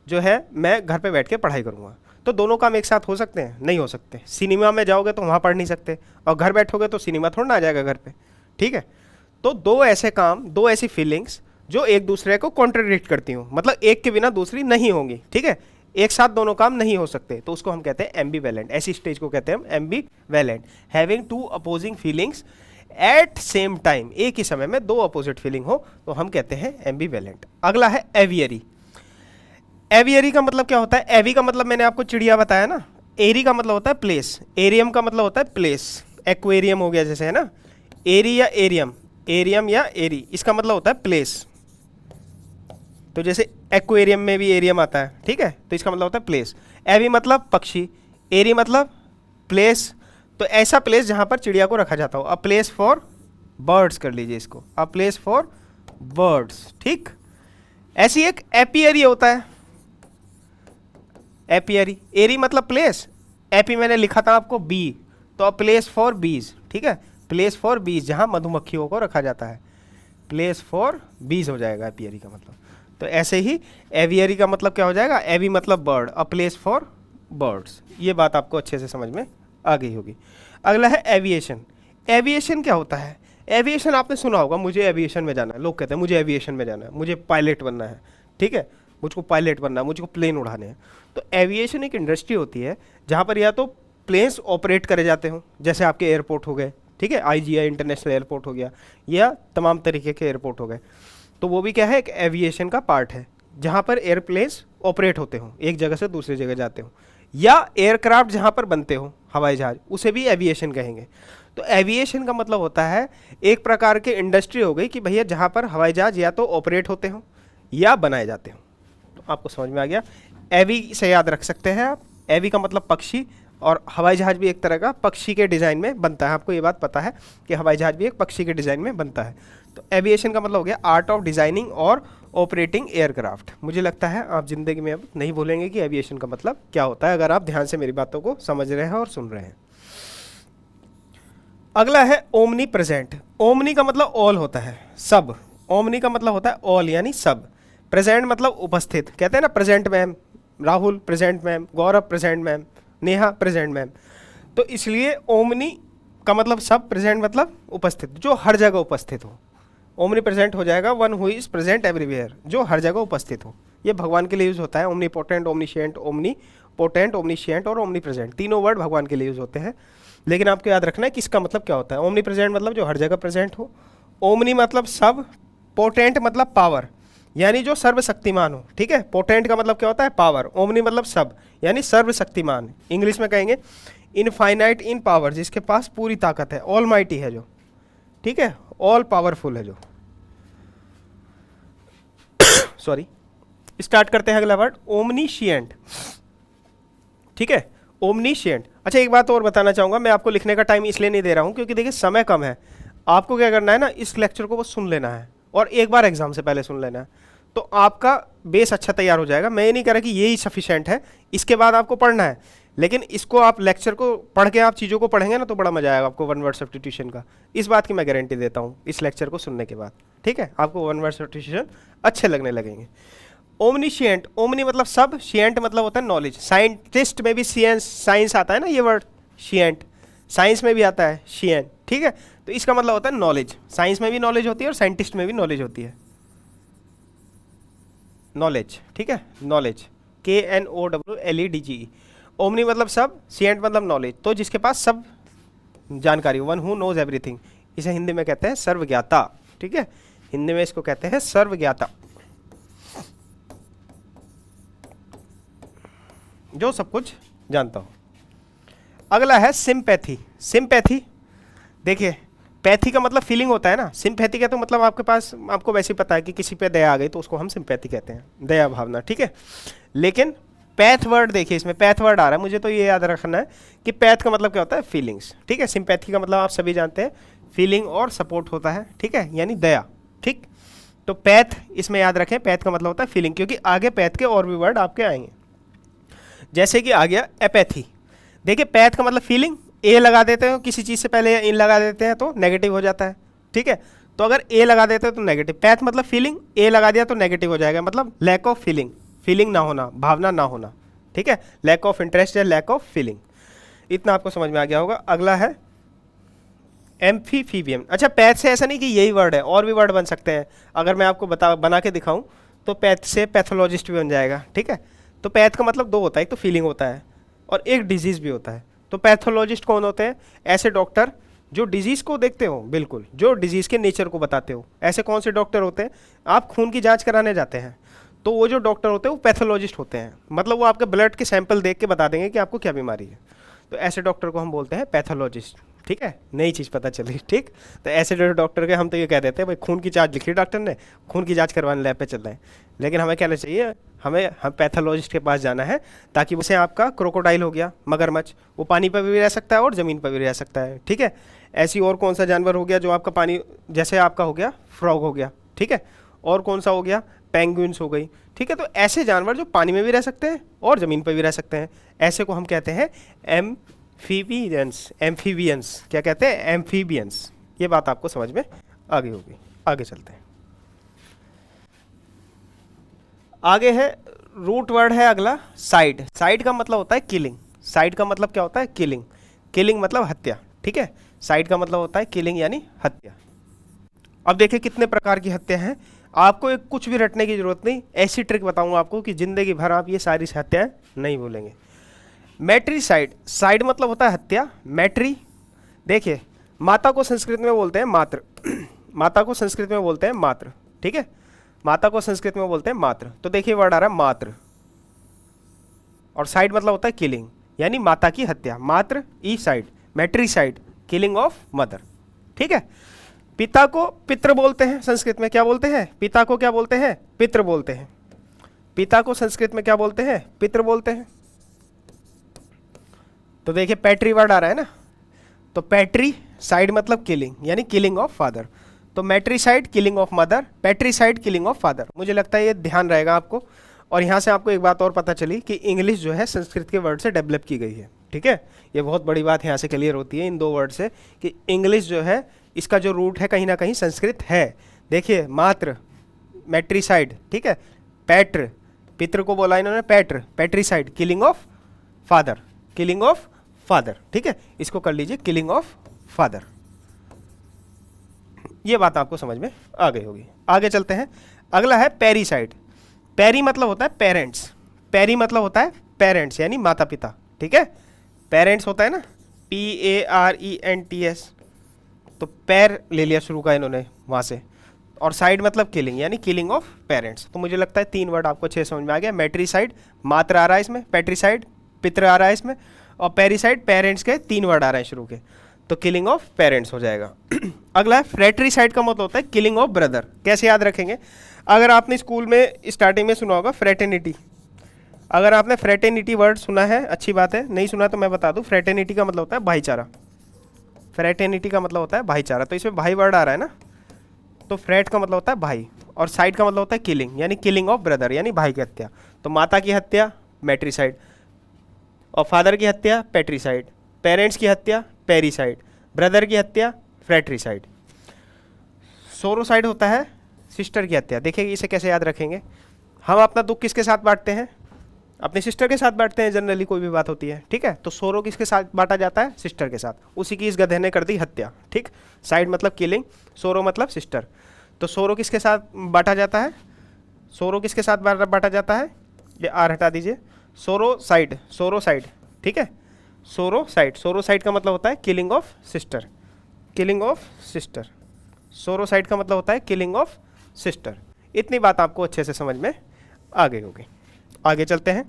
जो है मैं घर पे बैठ के पढ़ाई करूंगा। तो दोनों काम एक साथ हो सकते हैं, नहीं हो सकते। सिनेमा में जाओगे तो वहाँ पढ़ नहीं सकते, और घर बैठोगे तो सिनेमा थोड़ा ना आ जाएगा घर पे, ठीक है। तो दो ऐसे काम, दो ऐसी फीलिंग्स जो एक दूसरे को कॉन्ट्रडिक्ट करती हूँ, मतलब एक के बिना दूसरी नहीं होंगी, ठीक है। एक साथ दोनों काम नहीं हो सकते, तो उसको हम कहते हैं एम्बीवैलेंट। ऐसी स्टेज को कहते हैं हम ambivalent, having two opposing feelings at same time, एक ही समय में दो अपोजिट फीलिंग हो तो हम कहते हैं एम्बीवैलेंट। अगला है एवियरी। एवियरी का मतलब क्या होता है, एवी का मतलब मैंने आपको चिड़िया बताया ना, एरी का मतलब होता है प्लेस, एरियम का मतलब होता है प्लेस, एक्वेरियम हो गया जैसे, है ना। एरी या एरियम, एरियम या एरी, इसका मतलब होता है प्लेस। तो जैसे एक्वेरियम में भी एरियम आता है, ठीक है, तो इसका मतलब होता है प्लेस। एवी मतलब पक्षी, एरी मतलब प्लेस, तो ऐसा प्लेस जहां पर चिड़िया को रखा जाता हो। अ प्लेस फॉर बर्ड्स कर लीजिए इसको, अ प्लेस फॉर बर्ड्स, ठीक। ऐसी एक एपियरी होता है, एपियरी। एरी मतलब प्लेस, एपी मैंने लिखा था आपको बी, तो अ प्लेस फॉर बीज, ठीक है, प्लेस फॉर बीज, जहां मधुमक्खियों को रखा जाता है, प्लेस फॉर बीज हो जाएगा एपियरी का मतलब। तो ऐसे ही एवियरी का मतलब क्या हो जाएगा, एवी मतलब bird, a place for birds. ये बात आपको अच्छे से समझ में आ गई होगी। अगला है एविएशन। एविएशन क्या होता है, एविएशन आपने सुना होगा, मुझे एविएशन में जाना है, लोग कहते हैं मुझे एविएशन में जाना है, मुझे पायलट बनना है, ठीक है, मुझको पायलट बनना है, मुझको प्लेन उड़ाने हैं। तो एविएशन एक इंडस्ट्री होती है जहाँ पर या तो प्लेन्स ऑपरेट करे जाते हो, जैसे आपके एयरपोर्ट हो गए, ठीक है, आईजीआई इंटरनेशनल एयरपोर्ट हो गया, या तमाम तरीके के एयरपोर्ट हो गए। तो वो भी क्या है, एक एविएशन का पार्ट है, जहाँ पर एयरप्लेन्स ऑपरेट होते हो, एक जगह से दूसरी जगह जाते हो, या एयरक्राफ्ट जहाँ पर बनते हो, हवाई जहाज, उसे भी एविएशन कहेंगे। तो एविएशन का मतलब होता है एक प्रकार की इंडस्ट्री हो गई कि भैया जहाँ पर हवाई जहाज या तो ऑपरेट होते हो या बनाए जाते हो। तो आपको समझ में आ गया, एवी से याद रख सकते हैं आप, एवी का मतलब पक्षी, और हवाई जहाज भी एक तरह का पक्षी के डिज़ाइन में बनता है। आपको ये बात पता है कि हवाई जहाज भी एक पक्षी के डिज़ाइन में बनता है। तो एविएशन का मतलब हो गया आर्ट ऑफ डिज़ाइनिंग और ऑपरेटिंग एयरक्राफ्ट। मुझे लगता है आप ज़िंदगी में अब नहीं भूलेंगे कि एविएशन का मतलब क्या होता है, अगर आप ध्यान से मेरी बातों को समझ रहे हैं और सुन रहे हैं। अगला है ओमनी प्रेजेंट। ओमनी का मतलब ऑल होता है, सब। ओमनी का मतलब होता है ऑल यानी सब। प्रेजेंट मतलब उपस्थित, कहते हैं ना present ma'am, Rahul present ma'am, Gaurav present ma'am, Neha present ma'am. तो इसलिए ओमनी का मतलब सब, प्रेजेंट मतलब उपस्थित, जो हर जगह उपस्थित हो। ओमनी प्रेजेंट हो जाएगा one who is present everywhere, जो हर जगह उपस्थित हो। ये भगवान के लिए यूज होता है, ओमनी पोटेंट, ओमनीशिएंट, ओमनी पोटेंट, ओमनीशिएंट और ओमनी प्रेजेंट, तीनों वर्ड भगवान के लिए यूज होते हैं। लेकिन आपको याद रखना है कि इसका मतलब क्या होता है। ओमनी प्रेजेंट मतलब जो हर जगह प्रेजेंट हो, ओमनी मतलब सब, पोटेंट मतलब पावर यानी जो सर्वशक्तिमान हो, ठीक है। पोटेंट का मतलब क्या होता है, पावर। ओमनी मतलब सब यानी सर्वशक्तिमान, इंग्लिश में कहेंगे इनफाइनाइट इन पावर, जिसके पास पूरी ताकत है, ऑल माइटी है जो, ठीक है, ऑल पावरफुल है जो। सॉरी, स्टार्ट करते हैं अगला वर्ड, ओमनीशिएंट, ठीक है, ओमनीशिएंट। अच्छा एक बात और बताना चाहूंगा, मैं आपको लिखने का टाइम इसलिए नहीं दे रहा हूं क्योंकि देखिए समय कम है। आपको क्या करना है ना, इस लेक्चर को बस सुन लेना है और एक बार एग्जाम से पहले सुन लेना है, तो आपका बेस अच्छा तैयार हो जाएगा। मैं ये नहीं कह रहा कि यही सफिशिएंट है, इसके बाद आपको पढ़ना है, लेकिन इसको आप लेक्चर को पढ़ के आप चीज़ों को पढ़ेंगे ना तो बड़ा मजा आएगा आपको वन वर्ड सब्स्टिट्यूशन का। इस बात की मैं गारंटी देता हूँ इस लेक्चर को सुनने के बाद, ठीक है, आपको वन वर्ड सब्स्टिट्यूशन अच्छे लगने लगेंगे। ओमनीशिएंट, ओमनी मतलब सब, शिएंट मतलब होता है नॉलेज। साइंटिस्ट में भी साइंस आता है ना, ये वर्ड शिएंट, साइंस में भी आता है शिएंट, ठीक है। तो इसका मतलब होता है नॉलेज, साइंस में भी नॉलेज होती है और साइंटिस्ट में भी नॉलेज होती है, नॉलेज, ठीक है, नॉलेज, KNOWLEDGE। ओमनी मतलब सब, सिएंट मतलब नॉलेज, तो जिसके पास सब जानकारी, वन हु नोज एवरीथिंग, इसे हिंदी में कहते हैं सर्वज्ञाता। ठीक है, हिंदी में इसको कहते हैं सर्वज्ञाता, जो सब कुछ जानता हूं। अगला है सिंपैथी। सिंपैथी, देखिए पैथी का मतलब फीलिंग होता है ना, सिंपैथी का तो मतलब आपके पास, आपको वैसे ही पता है कि किसी पे दया आ गई तो उसको हम सिंपैथी कहते हैं, दया भावना। ठीक है, लेकिन पैथ वर्ड देखिए, इसमें पैथ वर्ड आ रहा है, मुझे तो ये याद रखना है कि पैथ का मतलब क्या होता है, फीलिंग्स। ठीक है, सिंपैथी का मतलब आप सभी जानते हैं फीलिंग और सपोर्ट होता है। ठीक है, यानी दया। ठीक, तो पैथ इसमें याद रखें, पैथ का मतलब होता है फीलिंग, क्योंकि आगे पैथ के और भी वर्ड आपके आएंगे। जैसे कि आ गया एपैथी, देखिए पैथ का मतलब फीलिंग, ए लगा देते हो किसी चीज़ से पहले या इन लगा देते हैं तो नेगेटिव हो जाता है। ठीक है, तो अगर ए लगा देते हो तो नेगेटिव, पैथ मतलब फीलिंग, ए लगा दिया तो नेगेटिव हो जाएगा, मतलब लैक ऑफ फीलिंग, फीलिंग ना होना, भावना ना होना। ठीक है, लैक ऑफ इंटरेस्ट या लैक ऑफ फीलिंग, इतना आपको समझ में आ गया होगा। अगला है एम्फीफीबियम। अच्छा, पैथ से ऐसा नहीं कि यही वर्ड है, और भी वर्ड बन सकते हैं, अगर मैं आपको बना के दिखाऊं तो पैथ से पैथोलॉजिस्ट भी बन जाएगा। ठीक है, तो पैथ का मतलब दो होता है, एक तो फीलिंग होता है और एक डिजीज़ भी होता है। तो पैथोलॉजिस्ट कौन होते हैं, ऐसे डॉक्टर जो डिजीज़ को देखते हो, बिल्कुल जो डिजीज़ के नेचर को बताते हो। ऐसे कौन से डॉक्टर होते हैं, आप खून की जांच कराने जाते हैं तो वो जो डॉक्टर होते हैं वो पैथोलॉजिस्ट होते हैं, मतलब वो आपके ब्लड के सैंपल देख के बता देंगे कि आपको क्या बीमारी है, तो ऐसे डॉक्टर को हम बोलते हैं पैथोलॉजिस्ट। ठीक है, नई चीज़ पता चली। ठीक, तो ऐसे जो डॉक्टर के हम तो ये कह देते हैं भाई खून की जांच लिखी डॉक्टर ने, खून की जांच करवाने लैब पे चल रहे हैं, लेकिन हमें कहना चाहिए हम पैथोलॉजिस्ट के पास जाना है, ताकि उसे आपका क्रोकोडाइल हो गया, मगरमच्छ, वो पानी पर भी रह सकता है और ज़मीन पर भी रह सकता है। ठीक है, ऐसी और कौन सा जानवर हो गया जो आपका पानी, जैसे आपका हो गया फ्रॉग हो गया। ठीक है, और कौन सा हो गया, पेंगुइन्स हो गई। ठीक है, तो ऐसे जानवर जो पानी में भी रह सकते हैं और ज़मीन पर भी रह सकते हैं, ऐसे को हम कहते हैं एम्फीबियंस। एम्फीबियंस क्या कहते हैं, एम्फीबियंस। ये बात आपको समझ में आ गई होगी। आगे चलते हैं, आगे है रूट वर्ड है अगला साइड। साइड का मतलब होता है किलिंग। साइड का मतलब क्या होता है, किलिंग। किलिंग मतलब हत्या। ठीक है, साइड का मतलब होता है किलिंग यानी हत्या। अब देखिए कितने प्रकार की हत्या हैं, आपको एक कुछ भी रटने की जरूरत नहीं, ऐसी ट्रिक बताऊंगा आपको कि जिंदगी भर आप ये सारी हत्याएं नहीं भूलेंगे। मैट्रीसाइड, साइड मतलब होता है हत्या, मैट्री, देखिए माता को संस्कृत में बोलते हैं मात्र, माता को संस्कृत में बोलते हैं मात्र। ठीक है, माता को संस्कृत में बोलते हैं मात्र, तो देखिए वर्ड आ रहा है मात्र, और साइड मतलब होता है किलिंग, यानी माता की हत्या, मात्र ई साइड, मैट्रीसाइड, किलिंग ऑफ मदर। ठीक है, पिता को पितृ बोलते हैं, संस्कृत में क्या बोलते हैं, पिता को क्या बोलते हैं, पितृ बोलते हैं। पिता को संस्कृत में क्या बोलते हैं, पितृ बोलते हैं। तो देखिए पैट्री वर्ड आ रहा है ना, तो पैट्री साइड मतलब किलिंग, यानी किलिंग ऑफ फादर, तो matricide killing of mother, patricide killing of father. मुझे लगता है ये ध्यान रहेगा आपको। और यहाँ से आपको एक बात और पता चली कि इंग्लिश जो है संस्कृत के वर्ड से डेवलप की गई है। ठीक है, ये बहुत बड़ी बात यहाँ से क्लियर होती है इन दो वर्ड से कि इंग्लिश जो है इसका जो रूट है कहीं ना कहीं संस्कृत है। देखिए मात्र, मैट्रीसाइड, ठीक है, पैट्र, पितृ को बोला इन्होंने पैट्र, patricide killing of father, killing of father. ठीक है, इसको कर लीजिए किलिंग ऑफ फादर। ये बात आपको समझ में आ गई होगी। आगे चलते हैं, अगला है पेरीसाइड। पेरी मतलब होता है पेरेंट्स, पेरी मतलब होता है पेरेंट्स यानी माता पिता। ठीक है, पेरेंट्स होता है ना, PARENTS, तो पैर ले लिया शुरू का इन्होंने वहाँ से, और साइड मतलब किलिंग यानी किलिंग ऑफ पेरेंट्स। तो मुझे लगता है तीन वर्ड आपको अच्छे समझ में आ गया। मैट्रीसाइड मात्र आ रहा है इसमें, पैट्रीसाइड पितृ आ रहा है इसमें, और पेरीसाइड पेरेंट्स के तीन वर्ड आ रहे हैं शुरू के, तो किलिंग ऑफ पेरेंट्स हो जाएगा। अगला है फ्रेट्रीसाइड का मतलब होता है किलिंग ऑफ ब्रदर। कैसे याद रखेंगे, अगर आपने स्कूल में स्टार्टिंग में सुना होगा फ्रेटर्निटी, अगर आपने फ्रेटर्निटी वर्ड सुना है अच्छी बात है, नहीं सुना तो मैं बता दूं, फ्रेटर्निटी का मतलब होता है भाईचारा, फ्रेटर्निटी का मतलब होता है भाईचारा। तो इसमें भाई वर्ड आ रहा है ना, तो फ्रेट का मतलब होता है भाई, और साइड का मतलब होता है किलिंग यानी किलिंग ऑफ ब्रदर यानी भाई की हत्या। तो माता की हत्या मैट्रीसाइड, और फादर की हत्या पैट्रीसाइड, पेरेंट्स की हत्या पेरीसाइड, ब्रदर की हत्या फ्रेट्रीसाइड। सोरोसाइड होता है सिस्टर की हत्या। देखिए इसे कैसे याद रखेंगे, हम अपना दुख किसके साथ बांटते हैं, अपनी सिस्टर के साथ बांटते हैं जनरली, कोई भी बात होती है। ठीक है, तो सोरो किसके साथ बांटा जाता है, सिस्टर के साथ, उसी की इस गधे ने कर दी हत्या। ठीक, साइड मतलब किलिंग, सोरो मतलब सिस्टर, तो सोरो किसके साथ बांटा जाता है, सोरो किसके साथ बांटा जाता है, ये आर हटा दीजिए, सोरो साइड, सोरो साइड ठीक है। सोरोसाइट, सोरोसाइट का मतलब होता है killing of sister, killing of sister. Sororicide का मतलब होता है किलिंग ऑफ सिस्टर। इतनी बात आपको अच्छे से समझ में आ गई होगी। आगे चलते हैं।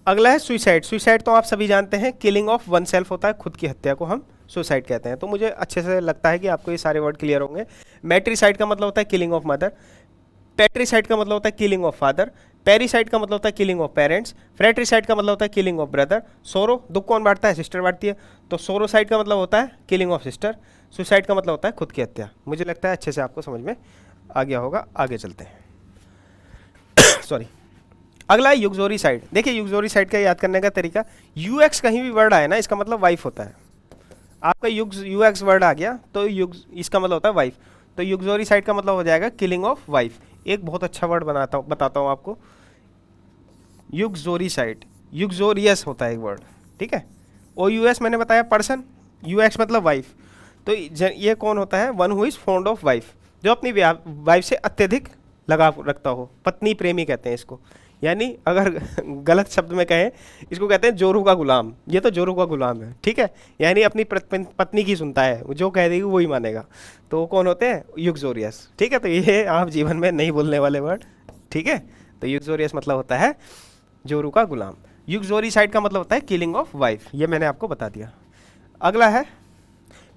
अगला है सुइसाइड। सुइसाइड तो आप सभी जानते हैं, किलिंग ऑफ वन सेल्फ होता है, खुद की हत्या को हम सुसाइड कहते हैं। तो मुझे अच्छे से लगता है कि आपको ये सारे वर्ड क्लियर होंगे। मैट्रिसाइड का मतलब होता है किलिंग ऑफ मदर, पैट्रिसाइड का मतलब होता है किलिंग ऑफ फादर, पेरिसाइड का मतलब होता है किलिंग ऑफ पेरेंट्स, फ्रेट्रिसाइड का मतलब होता है किलिंग ऑफ ब्रदर। सोरो, दुख कौन बांटता है? सिस्टर बांटती है। तो सोरोसाइड का मतलब होता है किलिंग ऑफ सिस्टर, सुसाइड का मतलब होता है खुद की हत्या। मुझे लगता है अच्छे से आपको समझ में आ गया होगा। आगे चलते हैं। सॉरी। अगला है यूक्सोरिसाइड। देखिए यूक्सोरिसाइड का याद करने का तरीका, यूएक्स कहीं भी वर्ड आए ना, इसका मतलब वाइफ होता है। आपका यूएक्स वर्ड आ गया तो इसका मतलब होता है वाइफ। तो यूक्सोरिसाइड का मतलब हो जाएगा किलिंग ऑफ वाइफ। एक बहुत अच्छा वर्ड बताता हूँ आपको, यूक्सोरिसाइड। यूक्सोरियस होता है एक वर्ड, ठीक है। OUS मैंने बताया पर्सन, UX मतलब वाइफ। तो ये कौन होता है? One who is fond of wife, जो अपनी वाइफ से अत्यधिक लगाव रखता हो। पत्नी प्रेमी कहते हैं इसको, यानी अगर गलत शब्द में कहें, इसको कहते हैं जोरू का गुलाम। ये तो जोरू का गुलाम है, ठीक है। यानी अपनी पत्नी की सुनता है, जो कह देगी वही मानेगा। तो वो कौन होते हैं? यूक्सोरियस, ठीक है। तो ये आप जीवन में नहीं बोलने वाले वर्ड, ठीक है। तो यूक्सोरियस मतलब होता है जोरू का गुलाम। यूक्सोरिसाइड का मतलब होता है किलिंग ऑफ वाइफ, ये मैंने आपको बता दिया। अगला है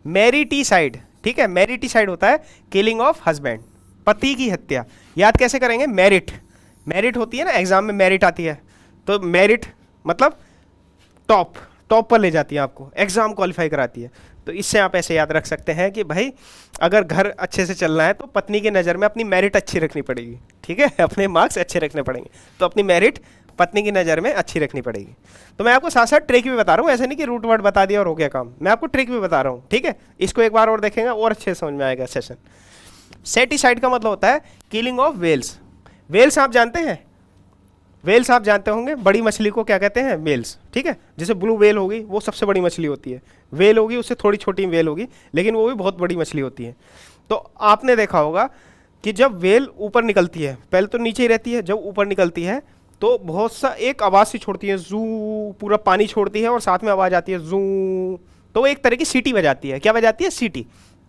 मैरिटिसाइड, ठीक है। मैरिटिसाइड होता है किलिंग ऑफ हस्बैंड, पति की हत्या। याद कैसे करेंगे? मेरिट, मेरिट होती है ना, एग्जाम में मेरिट आती है। तो मेरिट मतलब टॉप, टॉप पर ले जाती है आपको, एग्जाम क्वालिफाई कराती है। तो इससे आप ऐसे याद रख सकते हैं कि भाई अगर घर अच्छे से चलना है तो पत्नी की नज़र में अपनी मेरिट अच्छी रखनी पड़ेगी, ठीक है। अपने मार्क्स अच्छे रखने पड़ेंगे, तो अपनी मेरिट पत्नी की नज़र में अच्छी रखनी पड़ेगी। तो मैं आपको साथ साथ ट्रिक भी बता रहा हूँ, ऐसे नहीं कि रूट वर्ड बता दिया और हो गया काम। मैं आपको ट्रिक भी बता रहा हूँ, ठीक है। इसको एक बार और देखेंगे और अच्छे से समझ में आएगा सेशन। सेटिसाइड का मतलब होता है किलिंग ऑफ वेल्स। वेल्स आप जानते हैं? वेल्स आप जानते होंगे, बड़ी मछली को क्या कहते हैं? वेल्स, ठीक है। जैसे ब्लू वेल होगी, वो सबसे बड़ी मछली होती है। वेल होगी, उससे थोड़ी छोटी वेल होगी, लेकिन वो भी बहुत बड़ी मछली होती है। तो आपने देखा होगा कि जब वेल ऊपर निकलती है, पहले तो नीचे ही रहती है, जब ऊपर निकलती है तो बहुत सा एक आवाज़ सी छोड़ती है, जू, पूरा पानी छोड़ती है और साथ में आवाज़ आती है जू। तो वो एक तरह की सीटी बजाती है। क्या बजाती है? सीटी।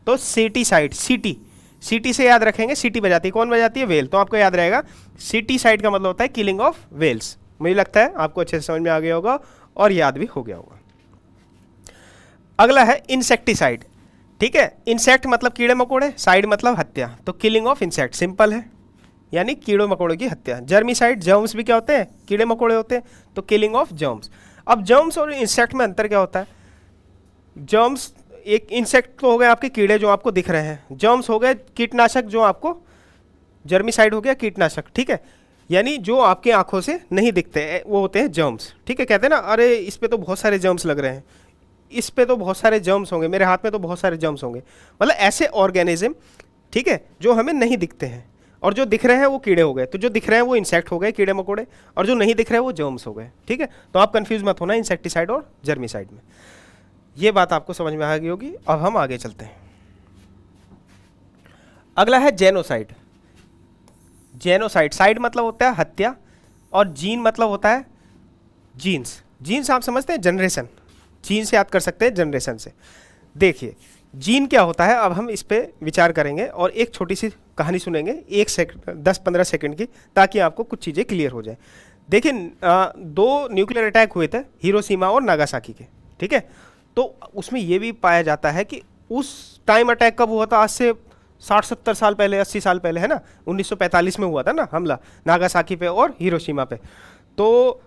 तो सेटिसाइड, सीटी, सीटी से याद रखेंगे, सीटी बजाती है। कौन बजाती है? वेल। तो आपको याद रहेगा सेटिसाइड का मतलब होता है किलिंग ऑफ वेल्स। मुझे लगता है आपको अच्छे से समझ में आ गया होगा और याद भी हो गया होगा। अगला है इंसेक्टिसाइड, ठीक है। इंसेक्ट मतलब कीड़े मकोड़े, साइड मतलब हत्या। तो किलिंग ऑफ इंसेक्ट, सिंपल है, यानी कीड़ों मकोड़ों की हत्या। जर्मिसाइड, जर्म्स भी क्या होते हैं? कीड़े मकोड़े होते हैं। तो किलिंग ऑफ जर्म्स। अब जर्म्स और इंसेक्ट में अंतर क्या होता है? जर्म्स, एक इंसेक्ट तो हो गए आपके कीड़े जो आपको दिख रहे हैं, जर्म्स हो गए कीटनाशक जो आपको, जर्मिसाइड हो गया कीटनाशक, ठीक है। यानी जो आपके आंखों से नहीं दिखते, वो होते हैं जर्म्स, ठीक है। कहते हैं ना, अरे इस पे तो बहुत सारे जर्म्स लग रहे हैं, इस पे तो बहुत सारे जर्म्स होंगे, मेरे हाथ में तो बहुत सारे जर्म्स होंगे। मतलब ऐसे ऑर्गेनिज्म, ठीक है, जो हमें नहीं दिखते हैं, और जो दिख रहे हैं वो कीड़े हो गए। तो जो दिख रहे हैं वो इंसेक्ट हो गए, कीड़े मकोड़े, और जो नहीं दिख रहे हैं वो जर्म्स हो गए, ठीक है। तो आप कंफ्यूज मत होना इंसेक्टिसाइड और जर्मिसाइड में। ये बात आपको समझ में आ गई होगी। अब हम आगे चलते हैं। अगला है जेनोसाइड। जेनोसाइड, साइड मतलब होता है हत्या, और जीन मतलब होता है जीन्स। जीन्स आप समझते हैं? जनरेशन, जीन से याद कर सकते हैं जनरेशन से। देखिए जीन क्या होता है, अब हम इस पे विचार करेंगे और एक छोटी सी कहानी सुनेंगे, 1 सेकंड 10-15 सेकंड की, ताकि आपको कुछ चीज़ें क्लियर हो जाए। देखिए 2 न्यूक्लियर अटैक हुए थे, हिरोशिमा और नागासाकी के, ठीक है। तो उसमें ये भी पाया जाता है कि उस टाइम अटैक कब हुआ था? आज से 60-70 साल पहले, 80 साल पहले, है ना। 1945 में हुआ था ना हमला, नागासाकी पे और हिरोशिमा पे। तो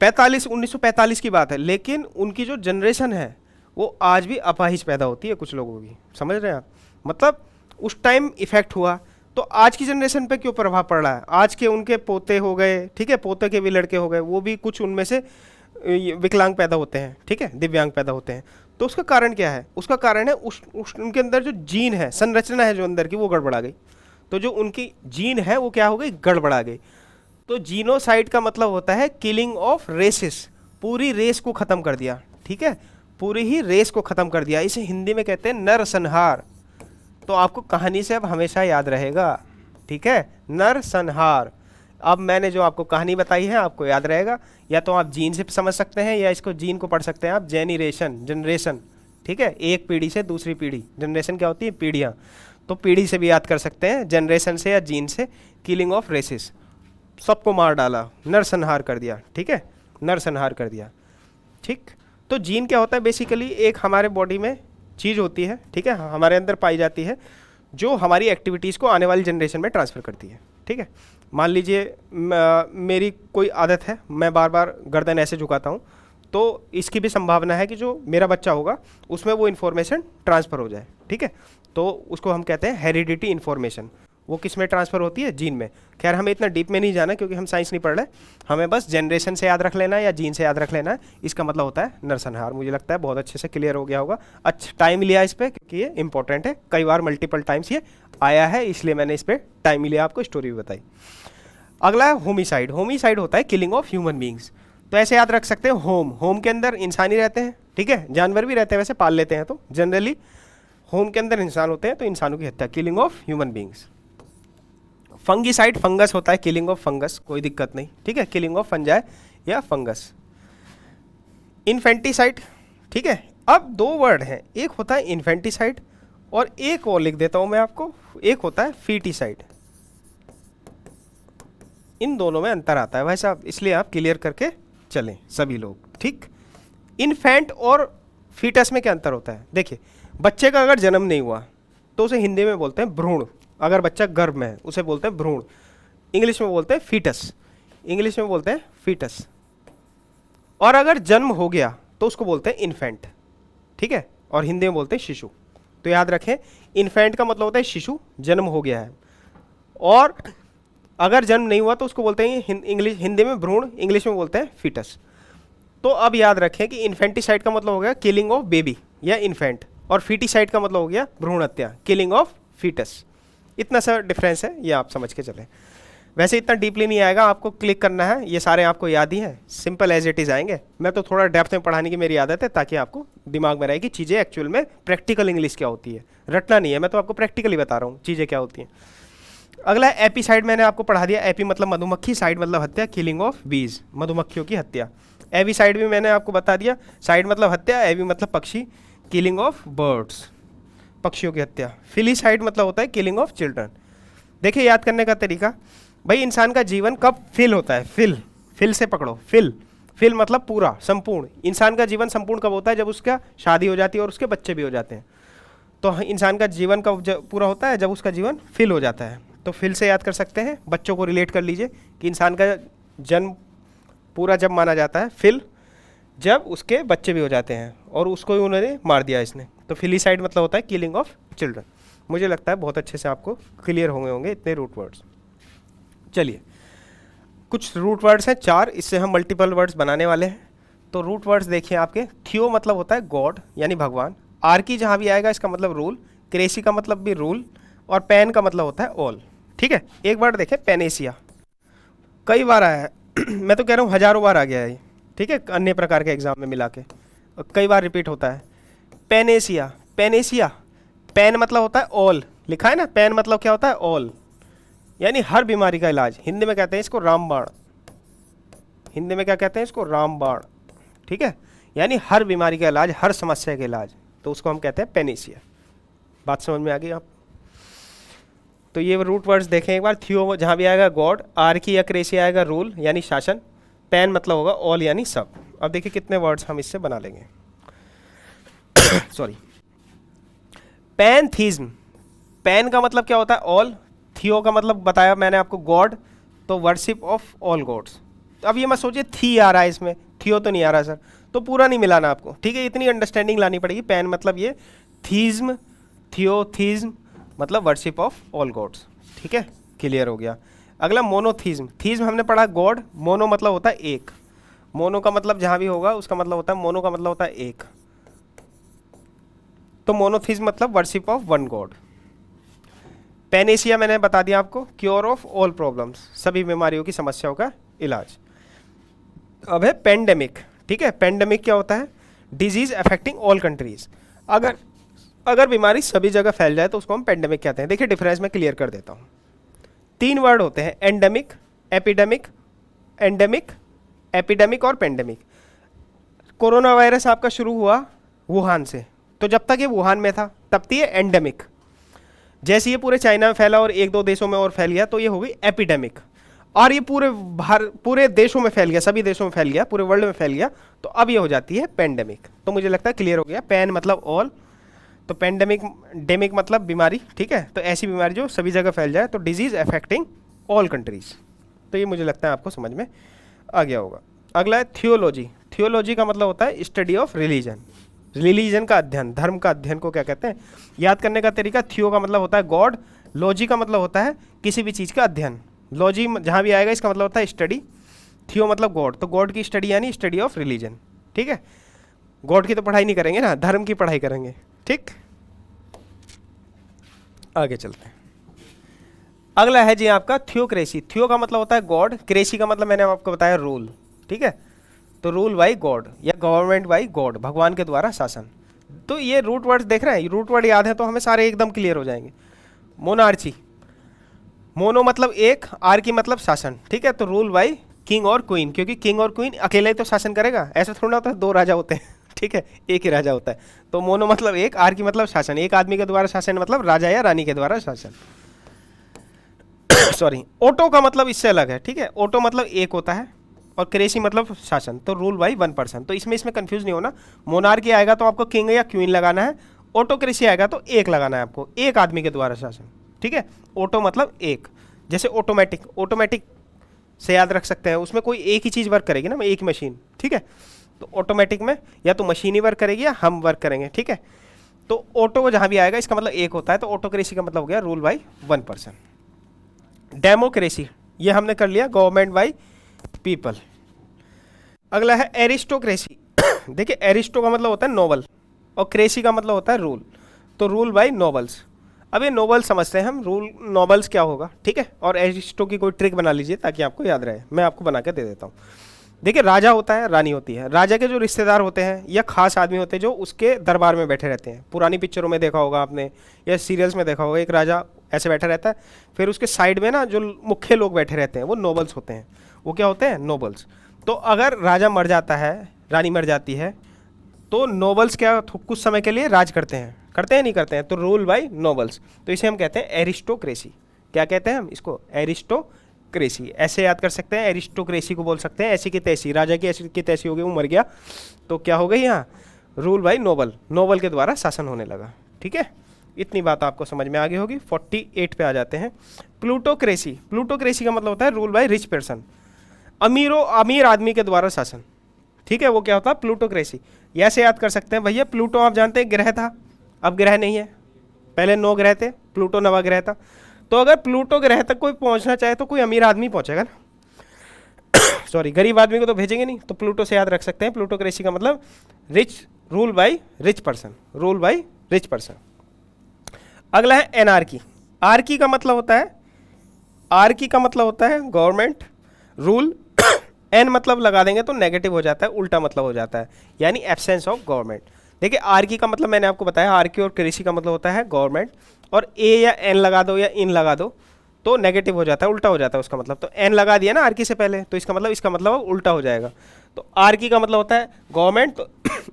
1945 की बात है, लेकिन उनकी जो जनरेशन है वो आज भी अपाहिज पैदा होती है कुछ लोगों की, समझ रहे हैं आप? मतलब उस टाइम इफेक्ट हुआ, तो आज की जनरेशन पे क्यों प्रभाव पड़ रहा है? आज के उनके पोते हो गए, ठीक है, पोते के भी लड़के हो गए, वो भी कुछ उनमें से विकलांग पैदा होते हैं, ठीक है, दिव्यांग पैदा होते हैं। तो उसका कारण क्या है? उसका कारण है उनके अंदर जो जीन है, संरचना है जो अंदर की, वो गड़बड़ा गई। तो जो उनकी जीन है वो क्या हो गई? गड़बड़ा गई। तो जीनोसाइड का मतलब होता है किलिंग ऑफ रेसेस, पूरी रेस को खत्म कर दिया, ठीक है, पूरी ही रेस को खत्म कर दिया। इसे हिंदी में कहते हैं नरसंहार। तो आपको कहानी से अब हमेशा याद रहेगा, ठीक है, नरसंहार। अब मैंने जो आपको कहानी बताई है आपको याद रहेगा, या तो आप जीन से समझ सकते हैं या इसको जीन को पढ़ सकते हैं आप जेनरेशन, जनरेशन, ठीक है, एक पीढ़ी से दूसरी पीढ़ी, जनरेशन क्या होती है, पीढ़ियाँ, तो पीढ़ी से भी याद कर सकते हैं, जनरेशन से या जीन से, किलिंग ऑफ रेसेस, सबको मार डाला, नरसंहार कर दिया, ठीक है, नरसंहार कर दिया, ठीक। तो जीन क्या होता है, बेसिकली एक हमारे बॉडी में चीज़ होती है, ठीक है, हमारे अंदर पाई जाती है, जो हमारी एक्टिविटीज़ को आने वाली जनरेशन में ट्रांसफ़र करती है, ठीक है। मान लीजिए मेरी कोई आदत है, मैं बार बार गर्दन ऐसे झुकाता हूँ, तो इसकी भी संभावना है कि जो मेरा बच्चा होगा उसमें वो इन्फॉर्मेशन ट्रांसफ़र हो जाए, ठीक है। तो उसको हम कहते हैं हेरिडिटी इन्फॉर्मेशन। वो किस में ट्रांसफ़र होती है, जीन में। खैर हमें इतना डीप में नहीं जाना क्योंकि हम साइंस नहीं पढ़ रहे, हमें बस जनरेशन से याद रख लेना है या जीन से याद रख लेना है, इसका मतलब होता है नरसंहार। मुझे लगता है बहुत अच्छे से क्लियर हो गया होगा। अच्छा टाइम लिया इस पर क्योंकि ये इंपॉर्टेंट है, कई बार मल्टीपल टाइम्स ये आया है, इसलिए मैंने इस पर टाइम लिया, आपको स्टोरी भी बताई। अगला है होमिसाइड। होमिसाइड होता है किलिंग ऑफ ह्यूमन बींग्स। तो ऐसे याद रख सकते हैं, होम, होम के अंदर इंसान ही रहते हैं, ठीक है, जानवर भी रहते हैं वैसे, पाल लेते हैं, तो जनरली होम के अंदर इंसान होते हैं, तो इंसानों की हत्या, killing of human beings. Fungicide, fungus होता है, किलिंग ऑफ फंगस, कोई दिक्कत नहीं, ठीक है, किलिंग ऑफ फंजाई या फंगस। इन्फेंटिसाइड, ठीक है। अब दो वर्ड हैं, एक होता है इन्फेंटिसाइड और एक और लिख देता हूं मैं आपको, एक होता है फीटिसाइड। इन दोनों में अंतर आता है भाई साहब, इसलिए आप क्लियर करके चलें सभी लोग, ठीक। इन्फेंट और फीटस में क्या अंतर होता है, देखिए, बच्चे का अगर जन्म नहीं हुआ तो उसे हिंदी में बोलते हैं भ्रूण, अगर बच्चा गर्भ में है उसे बोलते हैं भ्रूण, इंग्लिश में बोलते हैं फीटस, इंग्लिश में बोलते हैं फीटस। और अगर जन्म हो गया तो उसको बोलते हैं इन्फेंट, ठीक है, और हिंदी में बोलते हैं शिशु। तो याद रखें, इन्फेंट का मतलब होता है शिशु, जन्म हो गया है, और अगर जन्म नहीं हुआ तो उसको बोलते हैं इंग्लिश, हिंदी में भ्रूण, इंग्लिश में बोलते हैं फीटस। तो अब याद रखें कि इन्फेंटिसाइड का मतलब हो गया किलिंग ऑफ बेबी या इन्फेंट, और फीटिसाइड का मतलब हो गया भ्रूण हत्या, किलिंग ऑफ फीटस। इतना सा डिफरेंस है, ये आप समझ के चलें। वैसे इतना डीपली नहीं आएगा, आपको क्लिक करना है, ये सारे आपको याद ही हैं, सिंपल एज इट इज़ आएंगे। मैं तो थोड़ा डेप्थ में पढ़ाने की मेरी आदत है ताकि आपको दिमाग में रहे कि चीज़ें एक्चुअल में प्रैक्टिकल इंग्लिश क्या होती है, रटना नहीं है, मैं तो आपको प्रैक्टिकली बता रहा हूँ चीज़ें क्या होती हैं। अगला एपीसाइड मैंने आपको पढ़ा दिया, एपी मतलब मधुमक्खी, साइड मतलब हत्या, किलिंग ऑफ बीज, मधुमक्खियों की हत्या। एवीसाइड भी मैंने आपको बता दिया, साइड मतलब हत्या, एवी मतलब पक्षी, किलिंग ऑफ बर्ड्स, पक्षियों की हत्या। फिलीसाइड मतलब होता है किलिंग ऑफ चिल्ड्रन। देखिए याद करने का तरीका, भाई इंसान का जीवन कब फिल होता है, फिल से पकड़ो, फिल मतलब पूरा, संपूर्ण। इंसान का जीवन संपूर्ण कब होता है, जब उसका शादी हो जाती है और उसके बच्चे भी हो जाते हैं। तो इंसान का जीवन कब पूरा होता है, जब उसका जीवन फिल हो जाता है। तो फिल से याद कर सकते हैं, बच्चों को रिलेट कर लीजिए कि इंसान का जन्म पूरा जब माना जाता है, फिल जब उसके बच्चे भी हो जाते हैं, और उसको ही उन्होंने मार दिया इसने। तो फिलीसाइड मतलब होता है किलिंग ऑफ चिल्ड्रन। मुझे लगता है बहुत अच्छे से आपको क्लियर होंगे इतने रूट वर्ड्स। चलिए, कुछ रूट वर्ड्स हैं 4, इससे हम मल्टीपल वर्ड्स बनाने वाले हैं। तो रूट वर्ड्स देखिए आपके, थियो मतलब होता है गॉड यानी भगवान, आर्की जहाँ भी आएगा इसका मतलब रूल, क्रेसी का मतलब भी रूल, और पैन का मतलब होता है ऑल, ठीक है। एक वर्ड देखें पेनेसिया, कई बार आया है मैं तो कह रहा हूँ हज़ारों बार आ गया है, ठीक है, अन्य प्रकार के एग्जाम में मिला के कई बार रिपीट होता है। पेनेसिया, पेनेसिया, पैन मतलब होता है ऑल, लिखा है ना, पैन मतलब क्या होता है, ऑल, यानी हर बीमारी का इलाज। हिंदी में कहते हैं इसको रामबाण, हिंदी में क्या कहते हैं इसको, रामबाण, ठीक है, यानी हर बीमारी का इलाज, हर समस्या का इलाज, तो उसको हम कहते हैं पेनेसिया। बात समझ में आ गई आप? तो ये रूट वर्ड्स देखें एक बार, थियो जहाँ भी आएगा गॉड, आर्की या क्रेसी आएगा रूल यानी शासन, पैन मतलब होगा ऑल यानी सब। अब देखिए कितने वर्ड्स हम इससे बना लेंगे सॉरी। पैनथीज्म, पैन का मतलब क्या होता है ऑल, थियो का मतलब बताया मैंने आपको गॉड, तो वर्शिप ऑफ ऑल गॉड्स। अब ये मत सोचिए थी आ रहा है इसमें, थियो तो नहीं आ रहा सर, तो पूरा नहीं मिलाना आपको, ठीक है, इतनी अंडरस्टैंडिंग लानी पड़ेगी। पैन मतलब ये, थीज्म, थियोथीज्म मतलब वर्शिप ऑफ ऑल गॉड्स, ठीक है, क्लियर हो गया। अगला मोनोथीज्म, थीज्म हमने पढ़ा गॉड, मोनो मतलब होता है एक, मोनो का मतलब जहाँ भी होगा उसका मतलब होता है, मोनो का मतलब होता है एक, तो मोनोथीज्म मतलब worship of one God. Panacea मैंने बता दिया आपको, क्योर ऑफ ऑल प्रॉब्लम्स, सभी बीमारियों की समस्याओं का इलाज। अब है पेंडेमिक, ठीक है, पेंडेमिक क्या होता है, डिजीज अफेक्टिंग ऑल कंट्रीज, अगर बीमारी सभी जगह फैल जाए तो उसको हम पेंडेमिक कहते हैं। देखिए डिफरेंस मैं क्लियर कर देता हूँ, 3 वर्ड होते हैं, एंडेमिक, एपिडेमिक, एंडेमिक, एपिडेमिक और पेंडेमिक। कोरोना वायरस आपका शुरू हुआ वुहान से, तो जब तक ये वुहान में था तब तक ये एंडेमिक। जैसे ये पूरे चाइना में फैला और एक दो देशों में और फैल गया तो ये हो गई एपिडेमिक। और ये पूरे देशों में फैल गया, सभी देशों में फैल गया, पूरे वर्ल्ड में फैल गया, तो अब ये हो जाती है पेंडेमिक। तो मुझे लगता है क्लियर हो गया। पैन मतलब ऑल, तो पेंडेमिक, डेमिक मतलब बीमारी, ठीक है। तो ऐसी बीमारी जो सभी जगह फैल जाए, तो डिजीज अफेक्टिंग ऑल कंट्रीज। तो ये मुझे लगता है आपको समझ में आ गया होगा। अगला है थियोलॉजी। थियोलॉजी का मतलब होता है स्टडी ऑफ रिलीजन, रिलीजन का अध्ययन, धर्म का अध्ययन को क्या कहते हैं। याद करने का तरीका, थियो का मतलब होता है गॉड, लॉजी का मतलब होता है किसी भी चीज़ का अध्ययन। लॉजी जहाँ भी आएगा इसका मतलब होता है स्टडी, थियो मतलब गॉड, तो गॉड की स्टडी यानी स्टडी ऑफ रिलीजन, ठीक है। गॉड की तो पढ़ाई नहीं करेंगे ना, धर्म की पढ़ाई करेंगे, ठीक। आगे चलते हैं। अगला है जी आपका थियोक्रेसी। थियो का मतलब होता है गॉड, क्रेसी का मतलब मैंने आपको बताया रूल, ठीक है। तो रूल बाई गॉड या गवर्नमेंट बाई गॉड, भगवान के द्वारा शासन। तो ये रूट वर्ड्स देख रहे हैं, रूट वर्ड याद है तो हमें सारे एकदम क्लियर हो जाएंगे। मोनार्ची, मोनो मतलब एक, आर की मतलब शासन, ठीक है। तो रूल बाई किंग और क्वीन, क्योंकि किंग और क्वीन अकेले ही तो शासन करेगा, ऐसा थोड़ा ना होता है, दो राजा होते हैं, ठीक है, एक ही राजा होता है। तो मोनो मतलब एक, आर की मतलब शासन, एक आदमी के द्वारा शासन मतलब राजा या रानी के द्वारा शासन। सॉरी, ओटो का मतलब इससे अलग है, ठीक है। ओटो मतलब एक होता है और क्रेसी मतलब शासन, तो रूल बाई वन पर्सन। तो इसमें कंफ्यूज नहीं होना। मोनार्की आएगा तो आपको किंग या क्वीन लगाना है, ऑटोक्रेसी आएगा तो एक लगाना है आपको, एक आदमी के द्वारा शासन, ठीक है। ऑटो मतलब एक, जैसे ऑटोमेटिक, ऑटोमेटिक से याद रख सकते हैं, उसमें कोई एक ही चीज़ वर्क करेगी ना, एक मशीन, ठीक है। तो ऑटोमेटिक में या तो मशीन ही वर्क करेगी या हम वर्क करेंगे, ठीक है। तो ऑटो जहाँ भी आएगा इसका मतलब एक होता है, तो ऑटोक्रेसी का मतलब हो गया rule by one person. Democracy, ये हमने कर लिया गवर्नमेंट बाई पीपल। अगला है एरिस्टोक्रेसी। देखिए एरिस्टो का मतलब होता है नोबल और क्रेसी का मतलब होता है रूल, तो रूल बाई नोबल्स। अब ये नोबल समझते हैं हम, रूल नोबल्स क्या होगा, ठीक है। और एरिस्टो की कोई ट्रिक बना लीजिए ताकि आपको याद रहे, मैं आपको बना के दे देता हूँ। देखिए राजा होता है, रानी होती है, राजा के जो रिश्तेदार होते हैं या खास आदमी होते हैं जो उसके दरबार में बैठे रहते हैं। पुरानी पिक्चरों में देखा होगा आपने या सीरियल्स में देखा होगा, एक राजा ऐसे बैठा रहता है, फिर उसके साइड में ना जो मुख्य लोग बैठे रहते हैं वो नोबल्स होते हैं। वो क्या होते हैं, नोबल्स। तो अगर राजा मर जाता है, रानी मर जाती है, तो नोबल्स क्या कुछ समय के लिए राज करते हैं नहीं करते हैं, तो रूल बाई नोबल्स। तो इसे हम कहते हैं एरिस्टोक्रेसी। क्या कहते हैं हम इसको, एरिस्टोक्रेसी। ऐसे याद कर सकते हैं, एरिस्टोक्रेसी को बोल सकते हैं ऐसी की तैसी, राजा की ऐसी की तैसी हो गई, वो मर गया तो क्या हो गई यहाँ, रूल बाई नोबल, नोबल के द्वारा शासन होने लगा, ठीक है। इतनी बात आपको समझ में आ गई होगी। 48 पे आ जाते हैं। प्लूटोक्रेसी। प्लूटोक्रेसी का मतलब होता है रूल बाई रिच पर्सन, अमीर आदमी के द्वारा शासन, ठीक है। वो क्या होता है, प्लूटोक्रेसी। ऐसे याद कर सकते हैं भैया, प्लूटो आप जानते हैं ग्रह था, अब ग्रह नहीं है, पहले 9 ग्रह थे, प्लूटो नवा ग्रह था। तो अगर प्लूटो ग्रह तक कोई पहुंचना चाहे तो कोई अमीर आदमी पहुंचेगा ना सॉरी, गरीब आदमी को तो भेजेंगे नहीं, तो प्लूटो से याद रख सकते हैं। प्लूटोक्रेसी का मतलब rich, rule by rich person, rule by rich person. अगला है एनार्की। आर्की का मतलब होता है, आर्की का मतलब होता है गवर्नमेंट रूल। एन मतलब लगा देंगे तो नेगेटिव हो जाता है, उल्टा मतलब हो जाता है, यानी एब्सेंस ऑफ गवर्नमेंट। देखिए आर्की का मतलब मैंने आपको बताया, आर्की और कृषि का मतलब होता है गवर्नमेंट, और ए या एन लगा दो या इन लगा दो तो नेगेटिव हो जाता है, उल्टा हो जाता है उसका मतलब। तो एन लगा दिया ना आर्की से पहले, तो इसका मतलब उल्टा हो जाएगा। तो आर्की का मतलब होता है गवर्नमेंट, तो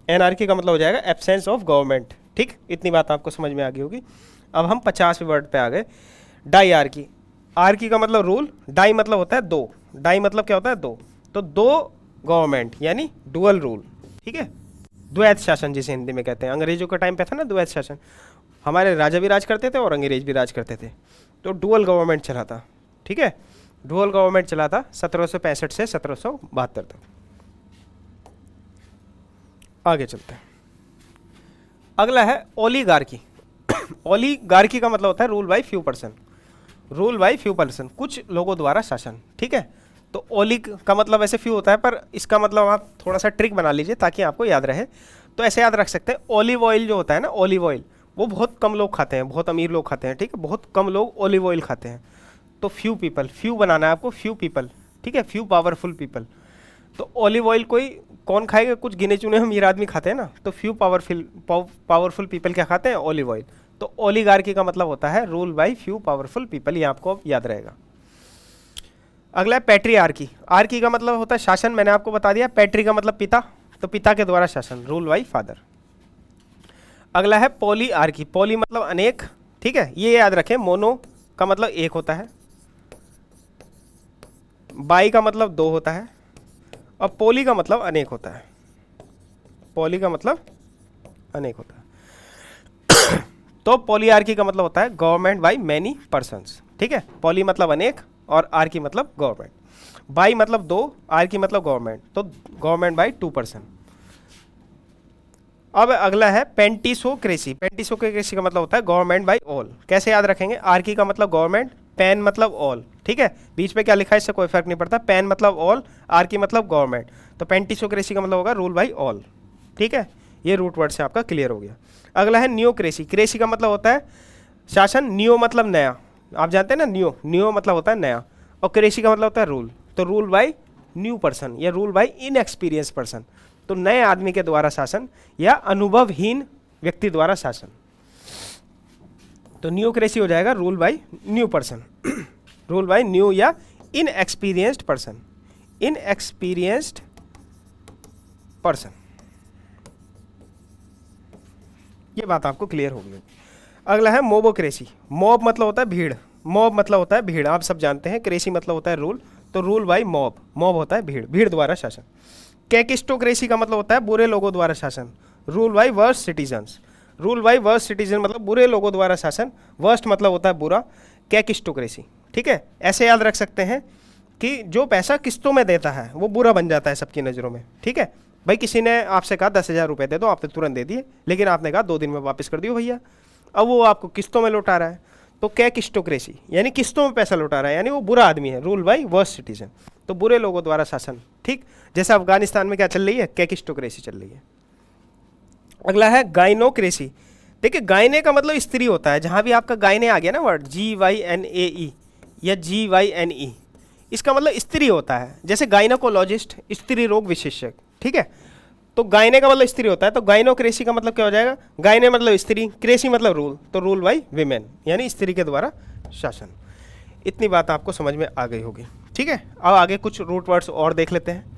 एन आर्की का मतलब हो जाएगा एब्सेंस ऑफ गवर्नमेंट, ठीक। इतनी बात आपको समझ में आ गई होगी। अब हम 50वें वर्ड पे आ गए, डाई आर्की। आर्की का मतलब रूल, डाई मतलब होता है दो, डाई मतलब क्या होता है दो, तो दो गवर्नमेंट यानी डुअल रूल, ठीक है। द्वैत शासन जिसे हिंदी में कहते हैं। अंग्रेजों के टाइम पे था ना द्वैत शासन, हमारे राजा भी राज करते थे और अंग्रेज भी राज करते थे, तो डुअल गवर्नमेंट चला था, ठीक है। डुअल गवर्नमेंट चला था 1765 से 1772 तक। आगे चलते हैं। अगला है ओलिगार्की। ओलिगार्की का मतलब होता है rule by few person, rule by few person, कुछ लोगों द्वारा शासन, ठीक है। तो ओलिग का मतलब ऐसे फ्यू होता है, पर इसका मतलब आप थोड़ा सा ट्रिक बना लीजिए ताकि आपको याद रहे। तो ऐसे याद रख सकते हैं, ऑलिव ऑयल जो होता है ना, ऑलिव ऑयल वो बहुत कम लोग खाते हैं, बहुत अमीर लोग खाते हैं, ठीक है। बहुत कम लोग ऑलिव ऑयल खाते हैं, तो फ्यू पीपल, फ्यू बनाना है आपको, फ्यू पीपल, ठीक है, फ्यू पावरफुल पीपल। तो ऑलिव ऑयल कोई कौन खाएगा, कुछ गिने चुने अमीर आदमी खाते हैं ना, तो फ्यू पावरफुल पीपल क्या खाते हैं, ऑलिव ऑयल। तो ओलिगार्की का मतलब होता है rule by few powerful people, ये आपको याद रहेगा। अगला है पैट्रियार्की। आर्की का मतलब होता है शासन, मैंने आपको बता दिया। पैट्री का मतलब पिता, तो पिता के द्वारा शासन, रूल बाई फादर। अगला है पॉलीआर्की। पॉली मतलब अनेक, ठीक है, ये याद रखें। मोनो का मतलब एक होता है, बाई का मतलब दो होता है, और पोली का मतलब अनेक होता है। पॉली का मतलब अनेक होता है। तो पॉलीआर्की का मतलब होता है गवर्नमेंट बाई मैनी पर्सन्स, ठीक है। पॉली मतलब अनेक और आर्की मतलब गवर्नमेंट। बाई मतलब दो, आर्की मतलब गवर्नमेंट, तो गवर्नमेंट बाई 2 पर्सन। अब अगला है पेंटिसोक्रेसी। पेंटिसोक्रेसी का मतलब होता है गवर्नमेंट बाई ऑल। कैसे याद रखेंगे? आर्की का मतलब गवर्नमेंट, पैन मतलब ऑल, ठीक है। बीच में क्या लिखा है इससे कोई फर्क नहीं पड़ता। पैन मतलब ऑल, आर्की मतलब गवर्नमेंट, तो पेंटिसोक्रेसी का मतलब होगा रूल बाई ऑल, ठीक है। ये रूट वर्ड से आपका क्लियर हो गया। अगला है नियोक्रेसी। क्रेसी का मतलब होता है शासन, नियो मतलब नया, आप जानते हैं ना, नियो, नियो मतलब होता है नया, और क्रेसी का मतलब होता है रूल, तो रूल बाई न्यू पर्सन या रूल बाई इनएक्सपीरियंस पर्सन, तो नए आदमी के द्वारा शासन या अनुभवहीन व्यक्ति द्वारा शासन। तो न्यूक्रेसी हो जाएगा rule by new person, rule by new या इनएक्सपीरियंस्ड पर्सन, इनएक्सपीरियंस्ड पर्सन। ये बात आपको क्लियर हो गई। अगला है मोबोक्रेसी। मॉब मतलब होता है भीड़, मॉब मतलब होता है भीड़, आप सब जानते हैं। क्रेसी मतलब होता है रूल, तो रूल बाई मॉब, मॉब होता है भीड़, भीड़ द्वारा शासन। कैकिस्टोक्रेसी का मतलब होता है बुरे लोगों द्वारा शासन, rule by worst citizens, rule by worst citizen मतलब बुरे लोगों द्वारा शासन, वर्स्ट मतलब होता है बुरा, कैकिस्टोक्रेसी, ठीक है। ऐसे याद रख सकते हैं कि जो पैसा किस्तों में देता है वो बुरा बन जाता है सबकी नज़रों में, ठीक है। भाई किसी ने आपसे कहा 10,000 रुपये दे दो, आपने तुरंत दे दिए, लेकिन आपने कहा 2 दिन में वापस कर दियो भैया, अब वो आपको किस्तों में लौटा रहा है, तो कैकिस्टोक्रेसी यानी किस्तों में पैसा लौटा रहा है, यानी वो बुरा आदमी है, रूल बाई वर्स्ट सिटीजन, तो बुरे लोगों द्वारा शासन, ठीक। जैसे अफगानिस्तान में क्या चल रही है, कैकिस्टोक्रेसी चल रही है। अगला है गाइनोक्रेसी। देखिए गायने का मतलब स्त्री होता है, जहां भी आपका गायने आ गया ना वर्ड, GYNAE या GYNE, इसका मतलब स्त्री होता है। जैसे गाइनोकोलॉजिस्ट, स्त्री रोग विशेषज्ञ, ठीक है, तो गायने का मतलब स्त्री होता है, तो गाइनोक्रेसी का मतलब क्या हो जाएगा? गायने मतलब स्त्री, क्रेसी मतलब रूल, तो रूल बाई विमेन यानी स्त्री के द्वारा शासन। इतनी बात आपको समझ में आ गई होगी, ठीक है। अब आगे कुछ रूट वर्ड्स और देख लेते हैं।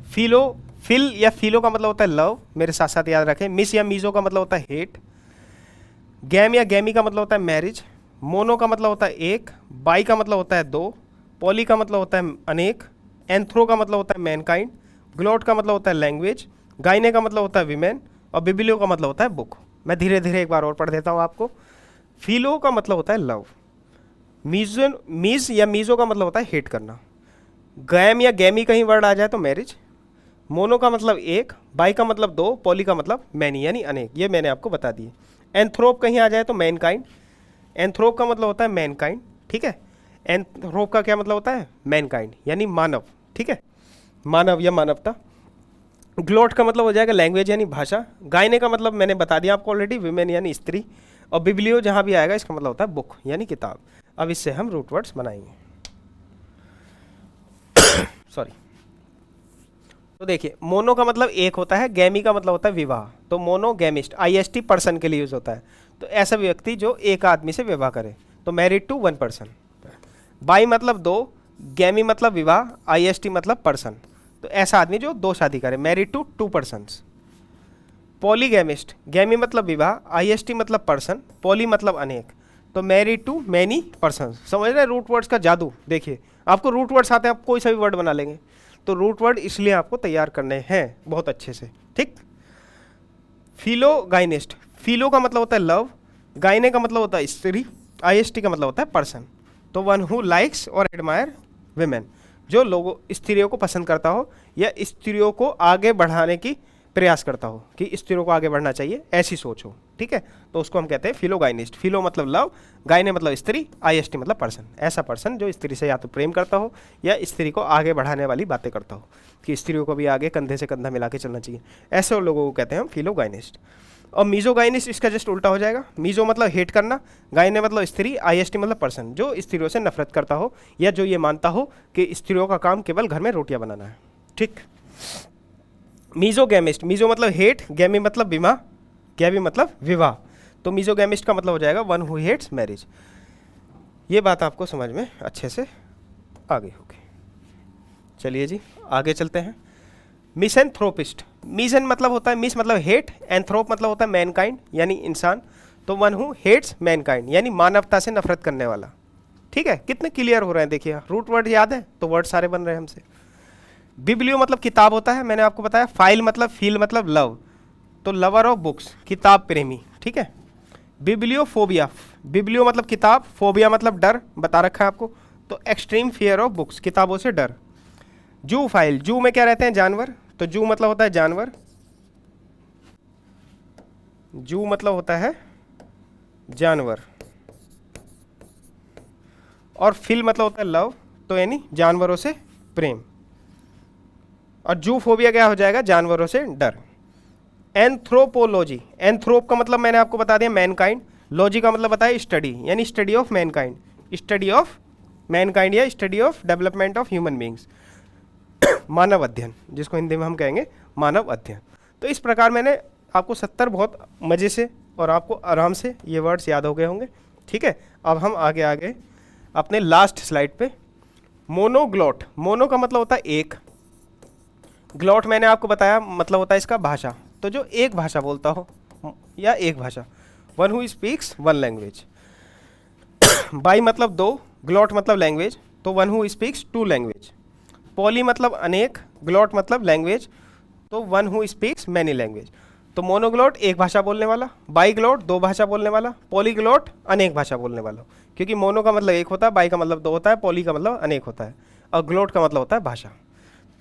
फिलो, फिल या फिलो का मतलब होता है लव, मेरे साथ साथ याद रखें। मिस या मीजो का मतलब होता है हेट। गैम या गैमी का मतलब होता है मैरिज। मोनो का मतलब होता है एक। बाई का मतलब होता है दो। पॉली का मतलब होता है अनेक। एंथ्रो का मतलब होता है मैनकाइंड। ग्लोट का मतलब होता है लैंग्वेज। गाइने का मतलब होता है विमेन, और बिबिलियो का मतलब होता है बुक। मैं धीरे धीरे एक बार और पढ़ देता हूँ आपको। फिलो का मतलब होता है लव। मीज या मीजो का मतलब होता है हेट करना। गैम या गैमी कहीं वर्ड आ जाए तो मैरिज। मोनो का मतलब एक, बाई का मतलब दो, पॉली का मतलब मैनी यानी अनेक, ये मैंने आपको बता दिए। एंथ्रोप कहीं आ जाए तो मैनकाइंड। एंथ्रोप का मतलब होता है मैनकाइंड, ठीक है। एंथ्रोप का क्या मतलब होता है? मैनकाइंड यानी मानव, ठीक है, मानव या मानवता। ग्लोट का मतलब हो जाएगा लैंग्वेज यानी भाषा। गायने का मतलब मैंने बता दिया आपको ऑलरेडी, विमेन यानी स्त्री। और बिब्लियो जहाँ भी आएगा इसका मतलब होता है बुक यानी किताब। अब इससे हम रूट वर्ड्स बनाएंगे। सॉरी। तो देखिए मोनो का मतलब एक होता है, गैमी का मतलब होता है विवाह, तो मोनो गैमिस्ट, IST पर्सन के लिए यूज होता है, तो ऐसा व्यक्ति जो एक आदमी से विवाह करे, तो मैरिड टू 1 पर्सन। बाई मतलब दो, गैमी मतलब विवाह, IST मतलब पर्सन, तो ऐसा आदमी जो 2 शादी करे, मैरिड टू 2 पर्सन्स। पॉलीगैमिस्ट, गैमी मतलब विवाह, IST मतलब पर्सन, पॉली मतलब अनेक, तो मैरिड टू मैनी पर्सन। समझ रहे हैं रूट वर्ड्स का जादू? देखिए आपको रूट वर्ड्स आते हैं, आप कोई सा भी वर्ड बना लेंगे, तो रूट वर्ड इसलिए आपको तैयार करने हैं बहुत अच्छे से, ठीक। फिलो गाइनिस्ट, फिलो का मतलब होता है लव, गाइने का मतलब होता है स्त्री, IST का मतलब होता है पर्सन, तो वन हु लाइक्स और एडमायर विमेन, जो लोगों स्त्रियों को पसंद करता हो या स्त्रियों को आगे बढ़ाने की प्रयास करता हो कि स्त्रियों को आगे बढ़ना चाहिए, ऐसी सोच हो, ठीक है, तो उसको हम कहते हैं फिलोगाइनिस्ट। फिलो मतलब लव, गाइने मतलब स्त्री, IST मतलब पर्सन, ऐसा पर्सन जो स्त्री से या तो प्रेम करता हो या स्त्री को आगे बढ़ाने वाली बातें करता हो कि स्त्रियों को भी आगे कंधे से कंधा मिला के चलना चाहिए, ऐसे लोगों को कहते हैं हम फिलोगाइनिस्ट। और मीजोगाइनिस्ट इसका जस्ट उल्टा हो जाएगा। मीजो मतलब हेट करना, गाइने मतलब स्त्री, IST मतलब पर्सन जो स्त्रियों से नफरत करता हो या जो ये मानता हो कि स्त्रियों का काम केवल घर में रोटियां बनाना है, ठीक। मीजोगैमिस्ट, मीजो मतलब हेट, गैमी मतलब विवाह, गैमी मतलब विवाह, तो मीजोगैमिस्ट का मतलब हो जाएगा वन हु हेट्स मैरिज। ये बात आपको समझ में अच्छे से आ गई होगी। चलिए जी आगे चलते हैं। मिसैंथ्रोपिस्ट, मिसन मतलब होता है, मिस मतलब हेट, एंथ्रोप मतलब होता है मैनकाइंड यानी इंसान, तो वन हु हेट्स मैनकाइंड यानी मानवता से नफरत करने वाला। ठीक है, कितने क्लियर हो रहे हैं, देखिए रूट वर्ड याद है तो वर्ड सारे बन रहे हैं हमसे। बिब्लियो मतलब किताब होता है, मैंने आपको बताया। फाइल मतलब फील मतलब लव, तो लवर ऑफ बुक्स, किताब प्रेमी। ठीक है, बिब्लियोफोबिया, बिब्लियो मतलब किताब, फोबिया मतलब डर, बता रखा है आपको, तो एक्सट्रीम फियर ऑफ बुक्स, किताबों से डर। जू फाइल, जू में क्या रहते हैं, जानवर, तो जू मतलब होता है जानवर, जू मतलब होता है जानवर, और फिल मतलब होता है लव, तो यानी जानवरों से प्रेम, और जू फोबिया क्या हो जाएगा, जानवरों से डर। एंथ्रोपोलॉजी, एंथ्रोप का मतलब मैंने आपको बता दिया मैनकाइंड, लॉजी का मतलब बताया स्टडी यानी study of mankind, study of mankind या study of development of human beings, मानव अध्ययन, जिसको हिंदी में हम कहेंगे मानव अध्ययन। तो इस प्रकार मैंने आपको 70 बहुत मज़े से और आपको आराम से ये वर्ड्स याद हो गए होंगे। ठीक है, अब हम आगे आगे अपने लास्ट स्लाइड पे। मोनोग्लॉट, मोनो का मतलब होता है एक, ग्लॉट मैंने आपको बताया मतलब होता है इसका भाषा, तो जो एक भाषा बोलता हो या एक भाषा, one who speaks one language. Bi मतलब दो, ग्लॉट मतलब लैंग्वेज, तो one who speaks two language. Poly मतलब अनेक, ग्लॉट मतलब लैंग्वेज, तो one who speaks many language. तो मोनोग्लॉट एक भाषा बोलने वाला, बाई ग्लॉट दो भाषा बोलने वाला, पॉलीग्लॉट अनेक भाषा बोलने वाला, क्योंकि मोनो का मतलब एक होता है, बाई का मतलब दो होता है, पॉली का मतलब अनेक होता है, और ग्लॉट का मतलब होता है भाषा।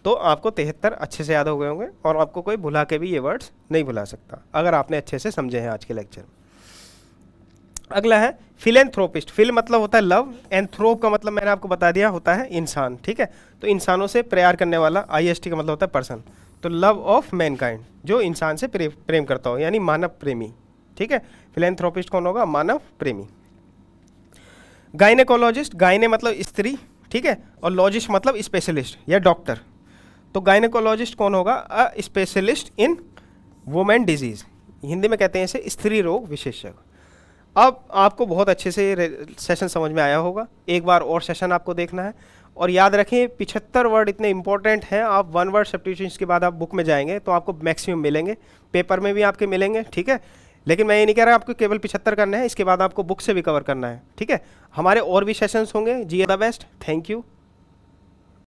तो आपको 73 अच्छे से याद हो गए होंगे और आपको कोई भुला के भी ये वर्ड्स नहीं भुला सकता अगर आपने अच्छे से समझे हैं आज के लेक्चर। अगला है फिलेंथ्रोपिस्ट, फिल मतलब होता है लव, एंथ्रोप का मतलब मैंने आपको बता दिया होता है इंसान। ठीक है, तो इंसानों से प्यार करने वाला, IST का मतलब होता है पर्सन, तो लव ऑफ मैनकाइंड, जो इंसान से प्रेम करता हो यानी मानव प्रेमी। ठीक है, फिलेंथ्रोपिस्ट कौन होगा, मानव प्रेमी। गायनेकोलॉजिस्ट, गायने मतलब स्त्री, ठीक है, और लॉजिस्ट मतलब स्पेशलिस्ट या डॉक्टर, तो गायनेकोलॉजिस्ट कौन होगा, a specialist in women disease, Hindi में कहते हैं इसे स्त्री रोग विशेषज्ञ। अब आपको बहुत अच्छे से सेशन समझ में आया होगा, एक बार और सेशन आपको देखना है, और याद रखें 75 वर्ड इतने इंपॉर्टेंट हैं, आप वन वर्ड सब्स्टिट्यूशंस के बाद आप बुक में जाएंगे तो आपको मैक्सिमम मिलेंगे, पेपर में भी आपके मिलेंगे। ठीक है, लेकिन मैं ये नहीं कह रहा आपको केवल 75 करना है, इसके बाद आपको बुक से भी कवर करना है। ठीक है, हमारे और भी सेशंस होंगे। जी द बेस्ट, थैंक यू।